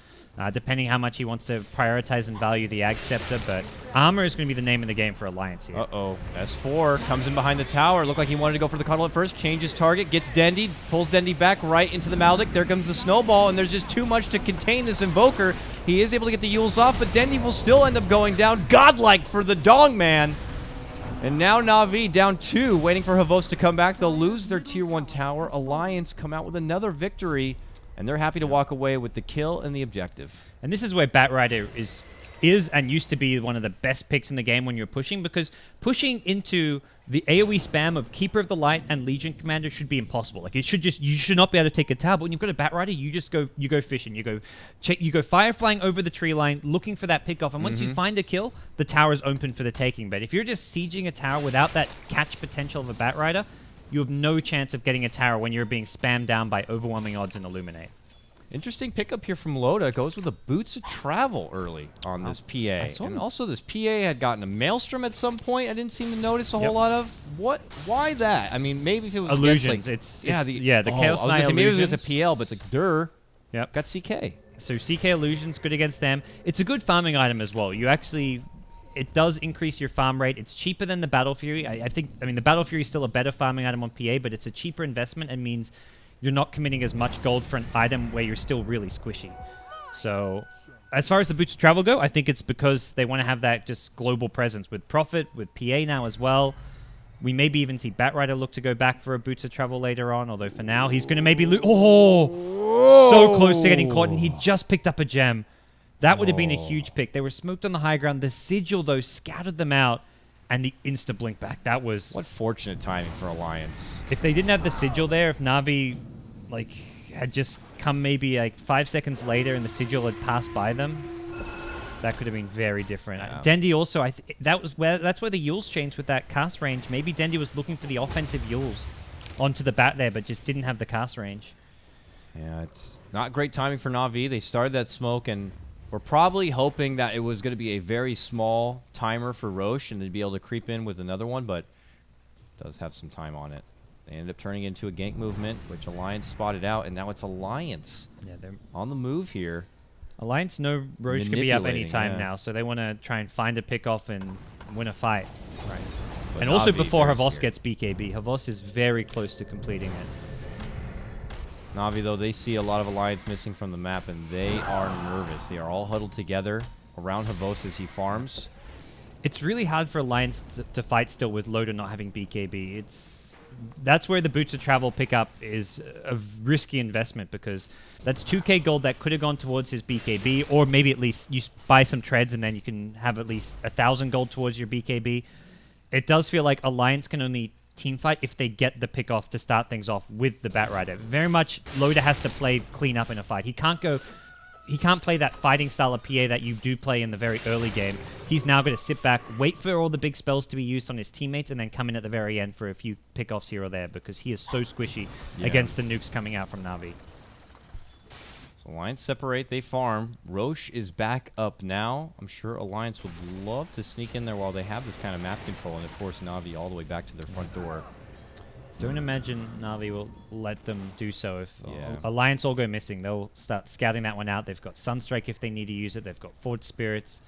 depending how much he wants to prioritize and value the Ag Scepter, but armor is going to be the name of the game for Alliance here. Uh-oh. S4 comes in behind the tower. Looked like he wanted to go for the cuddle at first. Changes target, gets Dendy, pulls Dendy back right into the Maldic. There comes the Snowball, and there's just too much to contain this Invoker. He is able to get the Yules off, but Dendy will still end up going down. Godlike for the Dong Man. And now Navi down 2, waiting for Havos to come back. They'll lose their tier 1 tower. Alliance come out with another victory, and they're happy to walk away with the kill and the objective. And this is where Batrider is and used to be one of the best picks in the game when you're pushing, because pushing into the AoE spam of Keeper of the Light and Legion Commander should be impossible. Like, you should not be able to take a tower, but when you've got a Batrider, you go fishing, you go fireflying over the tree line, looking for that pick off, and once you find a kill, the tower is open for the taking. But if you're just sieging a tower without that catch potential of a Batrider, you have no chance of getting a tower when you're being spammed down by overwhelming odds in Illuminate. Interesting pickup here from Loda. Goes with the Boots of Travel early on this PA. And also this PA had gotten a Maelstrom at some point. I didn't seem to notice a whole lot of. What? Why that? I mean, maybe if it was Illusions. Like, the Chaos Knight maybe it was a PL, but it's like Dur. Yep. Got CK. So CK Illusion's good against them. It's a good farming item as well. It does increase your farm rate. It's cheaper than the Battle Fury. I mean, the Battle Fury is still a better farming item on PA, but it's a cheaper investment and means you're not committing as much gold for an item where you're still really squishy. So as far as the Boots of Travel go, I think it's because they want to have that just global presence with Prophet, with PA now as well. We maybe even see Batrider look to go back for a Boots of Travel later on, although for now he's going to maybe lose. Oh! So close to getting caught, and he just picked up a gem. That would have been a huge pick. They were smoked on the high ground. The Sigil, though, scattered them out, and the insta-blink back. That was... What fortunate timing for Alliance. If they didn't have the Sigil there, if Navi had just come maybe 5 seconds later and the Sigil had passed by them, that could have been very different. Yeah. Dendy also, that's where the Yules changed with that cast range. Maybe Dendy was looking for the offensive Yules onto the bat there, but just didn't have the cast range. Yeah, it's not great timing for Navi. They started that smoke, and we're probably hoping that it was going to be a very small timer for Roche and they'd be able to creep in with another one, but it does have some time on it. They ended up turning into a gank movement, which Alliance spotted out, and now it's Alliance They're on the move here. Alliance know Roche could be up any time now, so they want to try and find a pick-off and win a fight. Right. But And also Navi before very Havos scared. gets BKB. Havos is very close to completing it. Navi, though, they see a lot of Alliance missing from the map, and they are nervous. They are all huddled together around Havos as he farms. It's really hard for Alliance to fight still with Loda not having BKB. That's where the Boots of Travel pickup is a risky investment, because that's 2k gold that could have gone towards his BKB, or maybe at least you buy some treads and then you can have at least 1,000 gold towards your BKB. It does feel like Alliance can only team fight if they get the pick off to start things off with the Batrider. Very much Loda has to play clean up in a fight. He can't play that fighting style of PA that you do play in the very early game. He's now going to sit back, wait for all the big spells to be used on his teammates, and then come in at the very end for a few pick-offs here or there, because he is so squishy against the nukes coming out from Navi. So Alliance separate, they farm. Roche is back up now. I'm sure Alliance would love to sneak in there while they have this kind of map control and to force Navi all the way back to their front door. Don't imagine Navi will let them do so. If Yeah. Alliance all go missing, they'll start scouting that one out. They've got Sunstrike if they need to use it. They've got Forge Spirits.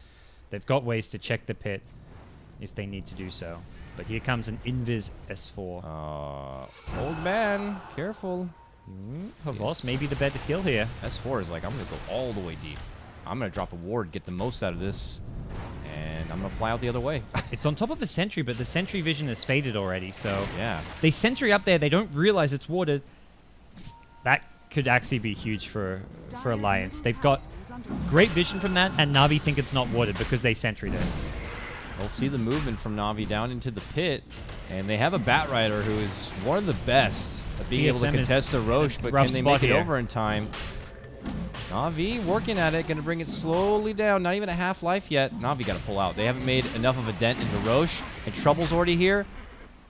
They've got ways to check the pit if they need to do so. But here comes an Invis S4. Old man, careful. Havos may be the better kill here. S4 is like, I'm going to go all the way deep. I'm going to drop a ward, get the most out of this, and I'm going to fly out the other way. It's on top of a sentry, but the sentry vision has faded already, so... Yeah. They sentry up there, they don't realize it's warded. That could actually be huge for Alliance. They've got great vision from that, and Navi think it's not warded because they sentried it. We'll see the movement from Navi down into the pit. And they have a Bat Rider who is one of the best at being able to PSM contest a Roche, but rough can they spot make it here. over in time? Navi working at it, going to bring it slowly down. Not even a half life yet. Navi got to pull out. They haven't made enough of a dent into Roche, and Trouble's already here.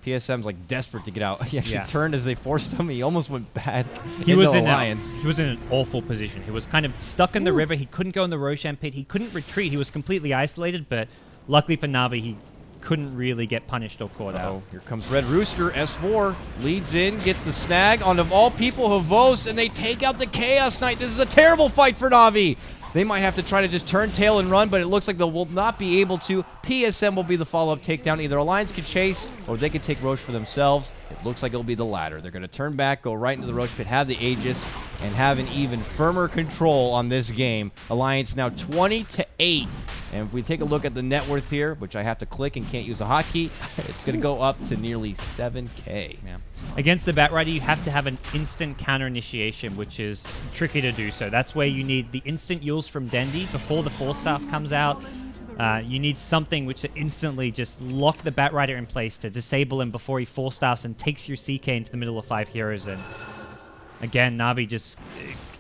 PSM's like desperate to get out. He actually turned as they forced him. He almost went bad. He was Alliance. he was in an awful position. He was kind of stuck in the river. He couldn't go in the Roshan pit. He couldn't retreat. He was completely isolated, but luckily for Navi, he couldn't really get punished or caught out. Here comes Red Rooster. S4 leads in, gets the snag on, of all people, Havos, and they take out the Chaos Knight. This is a terrible fight for Navi. They might have to try to just turn tail and run, but it looks like they will not be able to. PSM will be the follow-up takedown. Either Alliance could chase, or they could take Roche for themselves. It looks like it'll be the latter. They're going to turn back, go right into the Roche pit, have the Aegis, and have an even firmer control on this game. Alliance now 20-8. And if we take a look at the net worth here, which I have to click and can't use a hotkey, it's going to go up to nearly 7K. Yeah. Against the Bat Rider, you have to have an instant counter initiation, which is tricky to do so. That's where you need the instant yules from Dendi before the 4-staff comes out. You need something which to instantly just lock the Bat Rider in place to disable him before he 4-staffs and takes your CK into the middle of 5 heroes. And again, Navi just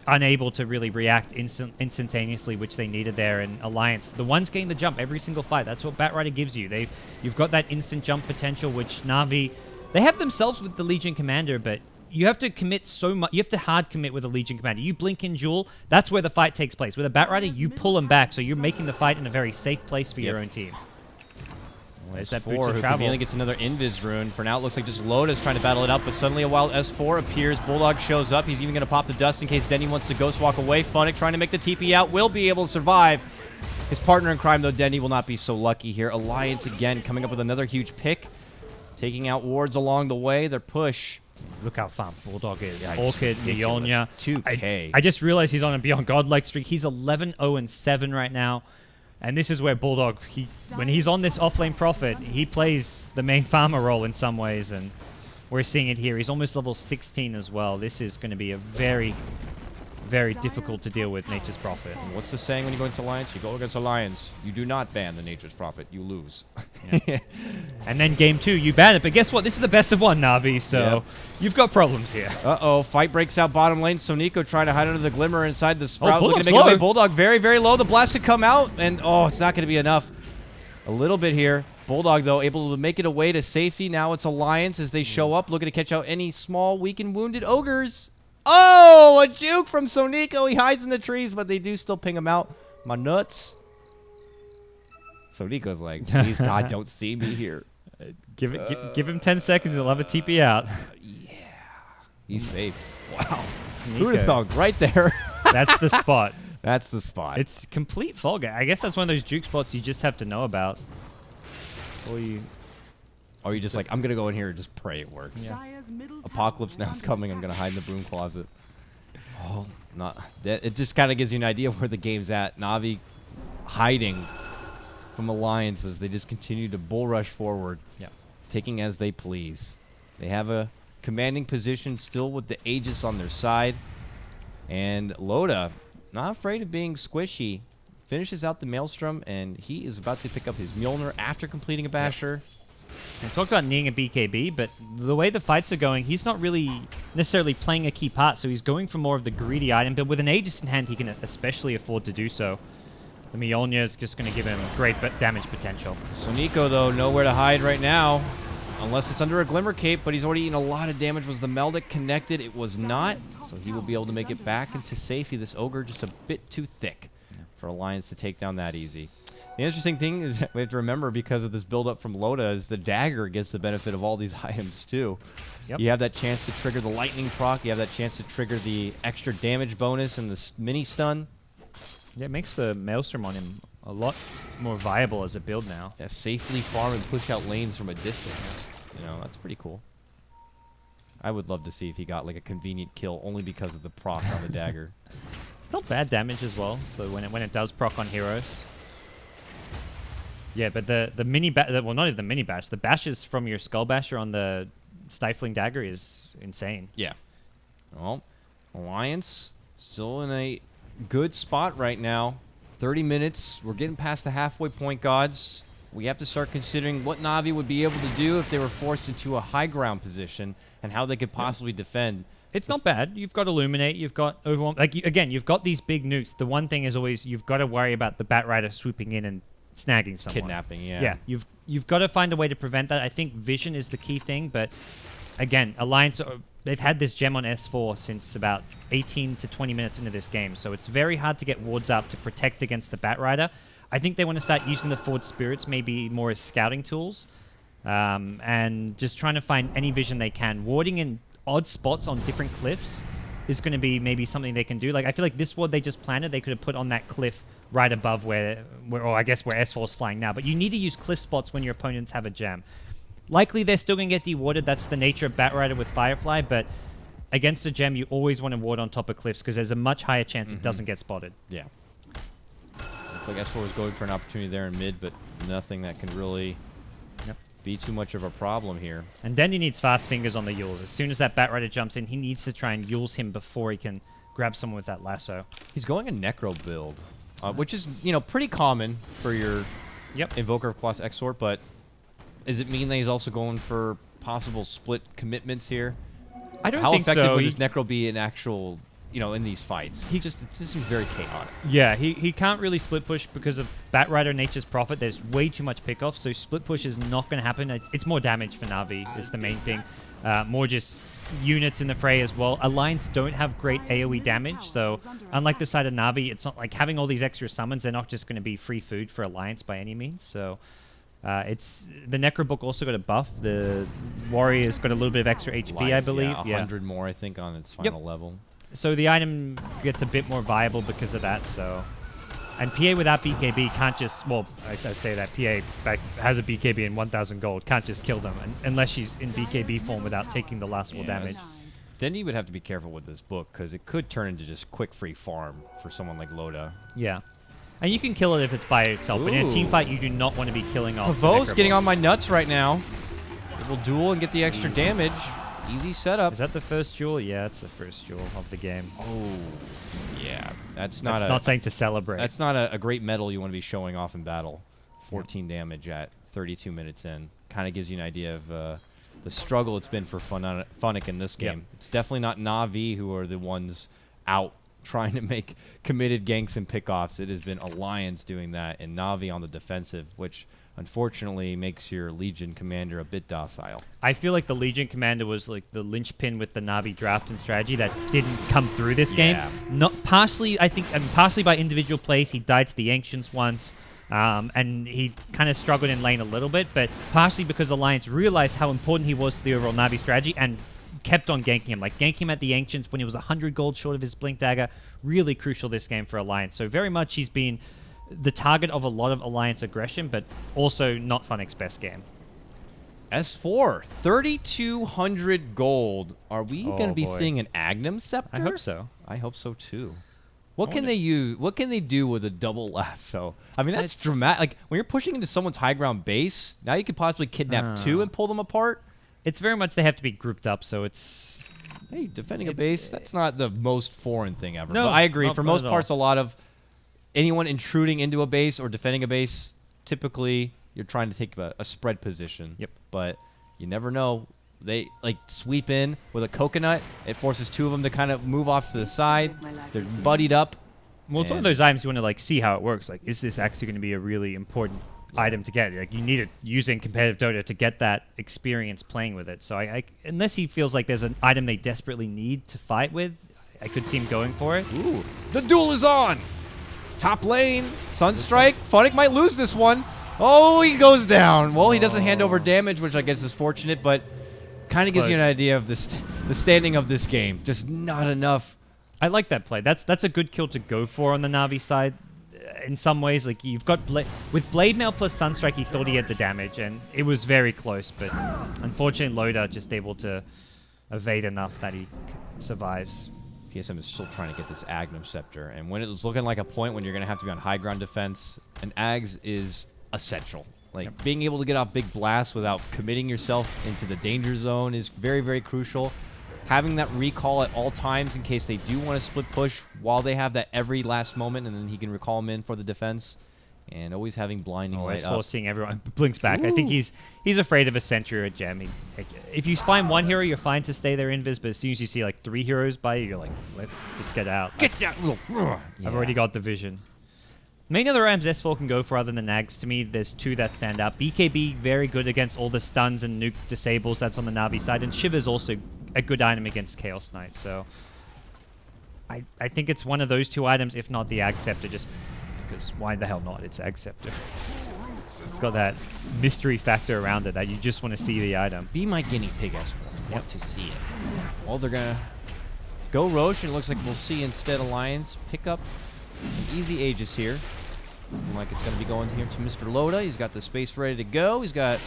unable to really react instantaneously, which they needed there. And Alliance, the ones getting the jump every single fight, that's what Bat Rider gives you. You've got that instant jump potential, which Navi, they have themselves with the Legion Commander, but you have to commit so much. You have to hard commit with a Legion Commander. You blink in Jewel, that's where the fight takes place. With a Bat Rider, you pull them back, so you're making the fight in a very safe place for your own team. There's that boots of who travel. conveniently gets another Invis rune. For now, it looks like just Loda's trying to battle it out, but suddenly a wild S4 appears. Bulldog shows up. He's even going to pop the dust in case Denny wants to ghost walk away. Funnick trying to make the TP out. Will be able to survive. His partner in crime, though, Denny, will not be so lucky here. Alliance again coming up with another huge pick. Taking out wards along the way. Their push. Look how far Bulldog is. Yeah, Orchid, ridiculous. Mionia. 2K. I just realized he's on a Beyond Godlike streak. He's 11-0-7 right now. And this is where Bulldog, when he's on this offlane Prophet, he plays the main farmer role in some ways. And we're seeing it here. He's almost level 16 as well. This is going to be a very, very difficult to deal with Nature's Prophet. What's the saying when you go against Alliance? You go against Alliance. You do not ban the Nature's Prophet. You lose. Yeah. And then game 2, you ban it. But guess what? This is the best of 1, Navi. So you've got problems here. Uh-oh. Fight breaks out bottom lane. Soniko trying to hide under the glimmer inside the Sprout. Bulldog's looking to make low. away. Bulldog very, very low. The blast to come out. And, it's not going to be enough. A little bit here. Bulldog, though, able to make it away to safety. Now it's Alliance as they show up, looking to catch out any small, weak, and wounded ogres. Oh, a juke from Soniko. He hides in the trees, but they do still ping him out. My nuts. Soniko's like, please, God, don't see me here. Give him 10 seconds. He'll have a TP out. Yeah. He's safe. Wow. Nico. Who'd have thunk right there. That's the spot. That's the spot. It's complete Fall Guy. I guess that's one of those juke spots you just have to know about. Or you just like, I'm going to go in here and just pray it works. Yeah. Apocalypse Now's coming. I'm going to hide in the broom closet. Oh, it just kind of gives you an idea of where the game's at. Navi hiding from Alliances. They just continue to bull rush forward, taking as they please. They have a commanding position still with the Aegis on their side. And Loda, not afraid of being squishy, finishes out the Maelstrom, and he is about to pick up his Mjolnir after completing a Basher. We talked about needing a BKB, but the way the fights are going, he's not really necessarily playing a key part, so he's going for more of the greedy item, but with an Aegis in hand, he can especially afford to do so. The Mjolnir is just going to give him great damage potential. Soniko, though, nowhere to hide right now, unless it's under a Glimmer Cape, but he's already eaten a lot of damage. Was the Meldic connected? It was not, so he will be able to make it back into safety. This Ogre just a bit too thick for Alliance to take down that easy. The interesting thing is we have to remember, because of this build-up from Loda, is the Dagger gets the benefit of all these items, too. Yep. You have that chance to trigger the Lightning proc. You have that chance to trigger the extra damage bonus and the mini stun. Yeah, it makes the Maelstrom on him a lot more viable as a build now. Yeah, safely farm and push out lanes from a distance. You know, that's pretty cool. I would love to see if he got like a convenient kill only because of the proc on the Dagger. It's not bad damage as well, so when it does proc on heroes. Yeah, but the mini well, not even the mini bash. The bashes from your Skull Basher on the Stifling Dagger is insane. Yeah. Well, Alliance still in a good spot right now. 30 minutes. We're getting past the halfway point, gods. we have to start considering what Navi would be able to do if they were forced into a high ground position and how they could possibly defend. It's not bad. You've got Illuminate, you've got Overwhelm. Like, again, you've got these big nukes. The one thing is always you've got to worry about the Bat Rider swooping in and snagging someone. Kidnapping, yeah. Yeah, you've got to find a way to prevent that. I think vision is the key thing, but again, Alliance, they've had this gem on S4 since about 18 to 20 minutes into this game, so it's very hard to get wards up to protect against the Bat Rider. I think they want to start using the Forward Spirits maybe more as scouting tools, and just trying to find any vision they can. Warding in odd spots on different cliffs is going to be maybe something they can do. Like, I feel like this ward they just planted, they could have put on that cliff right above where or I guess where S4 is flying now. But you need to use cliff spots when your opponents have a gem. Likely they're still going to get dewarded. That's the nature of Bat Rider with Firefly, but against a gem, you always want to ward on top of cliffs because there's a much higher chance it doesn't get spotted. Yeah. Looks like S4 was going for an opportunity there in mid, but nothing that can really be too much of a problem here. And then he needs fast fingers on the Yules. As soon as that Bat Rider jumps in, he needs to try and Yules him before he can grab someone with that lasso. He's going a Necro build, which is, pretty common for your Invoker plus Exort, but does it mean that he's also going for possible split commitments here? I don't How think so. effective would this Necro be in actual, in these fights? It just seems very chaotic. Yeah, he can't really split push because of Bat Rider Nature's Prophet. There's way too much pickoff, so split push is not going to happen. It's more damage for Navi is the main thing. More just units in the fray as well. Alliance don't have great AoE damage, so unlike the side of Navi, it's not like having all these extra summons. They're not just going to be free food for Alliance by any means, so... it's the Necrobook also got a buff. The Warrior's got a little bit of extra HP, I believe. Yeah, 100 more, I think, on its final level. So the item gets a bit more viable because of that. So, and PA without BKB can't just. Well, I say that PA has a BKB in 1,000 gold, can't just kill them unless she's in BKB form without taking the lastful damage. Then you would have to be careful with this book because it could turn into just quick free farm for someone like Loda. Yeah. And you can kill it if it's by itself, but in a team fight, you do not want to be killing off. Pavo's getting on my nuts right now. It will duel and get the extra damage. Easy setup. Is that the first duel? Yeah, it's the first duel of the game. Oh, yeah. That's not saying to celebrate. That's not a great medal you want to be showing off in battle. 14 damage at 32 minutes in. Kind of gives you an idea of the struggle it's been for Funnick in this game. It's definitely not Navi who are the ones out trying to make committed ganks and pickoffs. It has been Alliance doing that, and Navi on the defensive, which unfortunately makes your Legion commander a bit docile. I feel like the Legion commander was like the linchpin with the Navi draft and strategy that didn't come through this game. Not partially, I think, partially by individual plays. He died to the Ancients once, and he kind of struggled in lane a little bit, but partially because Alliance realized how important he was to the overall Navi strategy and kept on ganking him. Like, ganking him at the Ancients when he was 100 gold short of his Blink Dagger. Really crucial this game for Alliance. So very much he's been the target of a lot of Alliance aggression, but also not Funnick's best game. S4, 3,200 gold. Are we going to be seeing an Agnum Scepter? I hope so. I hope so, too. What can they use? What can they do with a double lasso? I mean, that's dramatic. Like, when you're pushing into someone's high ground base, now you could possibly kidnap two and pull them apart. It's very much they have to be grouped up, so it's... Hey, defending a base, that's not the most foreign thing ever. No, but I agree. For most not parts, a lot of anyone intruding into a base or defending a base, typically you're trying to take a spread position. Yep. But you never know. They sweep in with a coconut. It forces two of them to kind of move off to the side. They're buddied up. Well, it's one of those items you want to see how it works. Like, is this actually going to be a really important item to get? Like, you need it using competitive Dota to get that experience playing with it. So unless he feels like there's an item they desperately need to fight with, I could see him going for it. Ooh, the duel is on. Top lane, Sunstrike. Funnick might lose this one. Oh, he goes down. Well, he doesn't hand over damage, which I guess is fortunate, but kind of gives you an idea of the standing of this game. Just not enough. I like that play. That's a good kill to go for on the Navi side. In some ways, like, you've got with Blade Mail plus Sunstrike, he thought he had the damage, and it was very close. But unfortunately, Loda just able to evade enough that he survives. PSM is still trying to get this Agnum Scepter, and when it was looking like a point when you're going to have to be on high ground defense, an Ags is essential. Like, being able to get off big blasts without committing yourself into the danger zone is very, very crucial. Having that recall at all times in case they do want to split push while they have that every last moment, and then he can recall them in for the defense, And always having blinding light S4 up. seeing everyone blinks back. I think he's afraid of a sentry or a gem. If you find one hero, you're fine to stay there invis, but as soon as you see like 3 heroes by you, you're like, let's just get out. Get that little... I've already got the vision. Main other items S4 can go for other than Nags, to me, there's 2 that stand out. BKB, very good against all the stuns and nuke disables that's on the Navi side, and Shiva's also a good item against Chaos Knight, so... I think it's one of those 2 items, if not the Ag Scepter, just because why the hell not? It's Ag Scepter. It's got that mystery factor around it that you just want to see the item. Be my guinea pig, S4. Want to see it. Well, they're going to go Roche, and it looks like we'll see instead Alliance pick up an easy Aegis here. Looking like it's going to be going here to Mr. Loda. He's got the space ready to go. He's got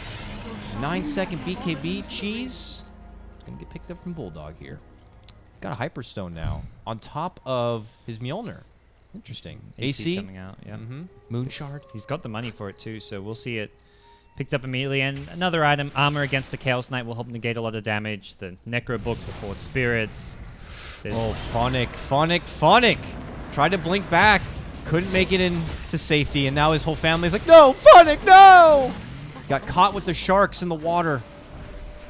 9-second BKB. Cheese. He's going to get picked up from Bulldog here. Got a Hyperstone now on top of his Mjolnir. Interesting. AC coming out, yeah. Moonshard. He's got the money for it too, so we'll see it picked up immediately. And another item, armor against the Chaos Knight will help negate a lot of damage. The Necro Books, the Forward Spirits. Oh, Phonic. Tried to blink back. Couldn't make it into safety, and now his whole family's like, no, Phonic, no! Got caught with the sharks in the water.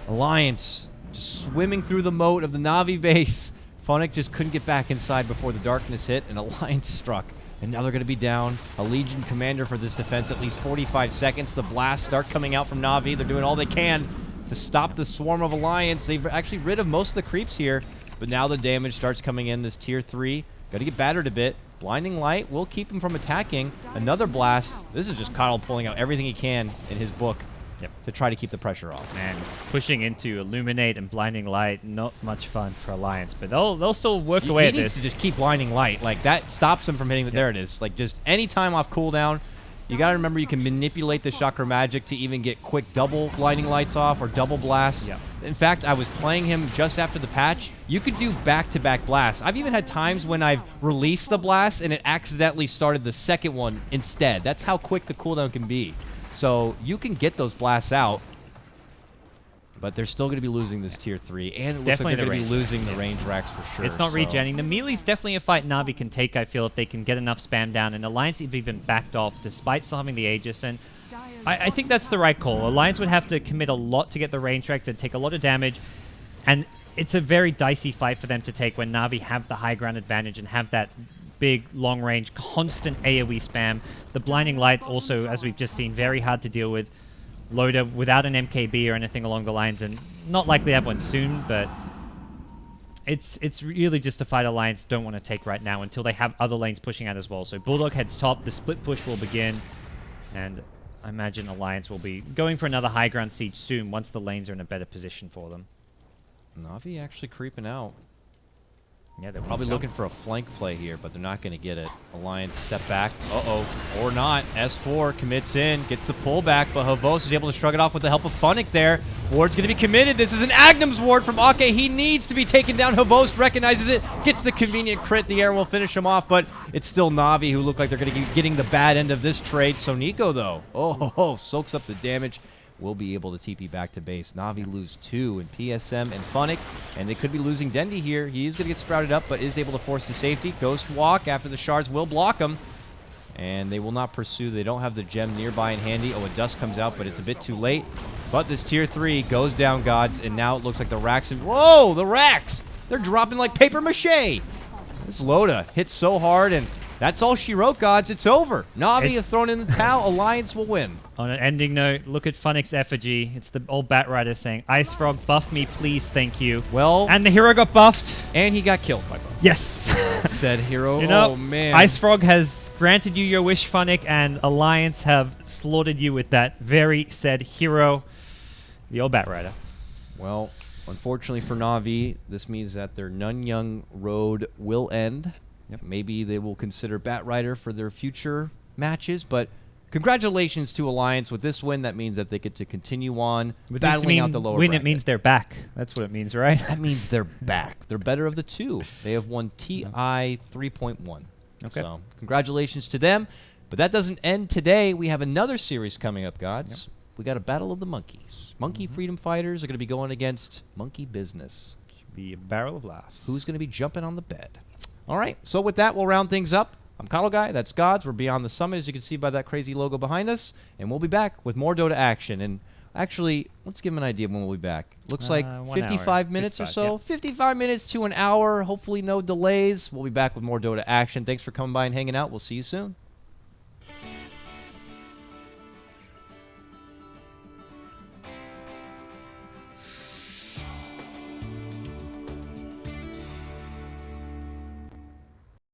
Alliance just swimming through the moat of the Navi base. Phonic just couldn't get back inside before the darkness hit, and Alliance struck. And now they're going to be down a Legion commander for this defense, at least 45 seconds. The blasts start coming out from Navi. They're doing all they can to stop the swarm of Alliance. They've actually rid of most of the creeps here, but now the damage starts coming in. This tier 3, got to get battered a bit. Blinding Light will keep him from attacking. Another blast. This is just Kyle pulling out everything he can in his book to try to keep the pressure off. And pushing into Illuminate and Blinding Light, not much fun for Alliance, but they'll still work away at this. He needs to just keep Blinding Light. Like, that stops him from hitting the... There it is. Like, just any time off cooldown. You got to remember you can manipulate the Chakra Magic to even get quick double Blinding Lights off or double blasts. In fact, I was playing him just after the patch. You could do back-to-back blasts. I've even had times when I've released the blast and it accidentally started the second one instead. That's how quick the cooldown can be. So you can get those blasts out, but they're still going to be losing this tier 3, and it looks like they're going to be losing the range racks for sure. It's not regenning. The melee's definitely a fight Navi can take, I feel, if they can get enough spam down, and Alliance have even backed off despite still having the Aegis, and I think that's the right call. Alliance would have to commit a lot to get the range racks and take a lot of damage, and it's a very dicey fight for them to take when Navi have the high ground advantage and have that big, long-range, constant AoE spam. The Blinding Light also, as we've just seen, very hard to deal with. Loda without an MKB or anything along the lines, and not likely to have one soon, but it's really just a fight Alliance don't want to take right now until they have other lanes pushing out as well. So Bulldog heads top, the split push will begin, and I imagine Alliance will be going for another high ground siege soon once the lanes are in a better position for them. Navi actually creeping out. Yeah, they're probably looking for a flank play here, but they're not going to get it. Alliance step back. Or not. S4 commits in, gets the pullback, but Havos is able to shrug it off with the help of Phonic there. Ward's going to be committed. This is an Agnum's Ward from Ake. He needs to be taken down. Havos recognizes it, gets the convenient crit. The air will finish him off, but it's still Navi who look like they're going to be getting the bad end of this trade. So Nico, though, soaks up the damage. Will be able to TP back to base. Navi lose 2 in PSM and Phonic, and they could be losing Dendi here. He is going to get sprouted up, but is able to force the safety. Ghost Walk after the shards will block him, and they will not pursue. They don't have the gem nearby and handy. Oh, a dust comes out, but it's a bit too late. But this tier 3 goes down, gods, and now it looks like the racks. Whoa, the racks! They're dropping like paper mache. This Loda hits so hard, and that's all she wrote, gods. It's over. Navi is thrown in the towel. Alliance will win. On an ending note, look at Phonic's effigy. It's the old Bat Rider saying, Ice Frog, buff me, please, thank you. Well, and the hero got buffed. And he got killed by buff. Yes. Said hero. You know, oh, man. Ice Frog has granted you your wish, Phonic, and Alliance have slaughtered you with that very said hero, the old Bat Rider. Well, unfortunately for Navi, this means that their Nanyang road will end. Maybe they will consider Bat Rider for their future matches, but congratulations to Alliance with this win. That means that they get to continue on battling out the lower bracket. It means they're back. That's what it means, right? That means they're back. They're better of the two. They have won TI 3.1. Okay. So congratulations to them. But that doesn't end today. We have another series coming up, gods. We got a Battle of the Monkeys. Monkey Freedom Fighters are going to be going against Monkey Business. Should be a barrel of laughs. Who's going to be jumping on the bed? All right, so with that, we'll round things up. I'm Kyle Guy. That's Gods. We're beyond the summit, as you can see by that crazy logo behind us. And we'll be back with more Dota action. And actually, let's give them an idea of when we'll be back. Looks like 55 minutes or so. 55 minutes to an hour. Hopefully no delays. We'll be back with more Dota action. Thanks for coming by and hanging out. We'll see you soon.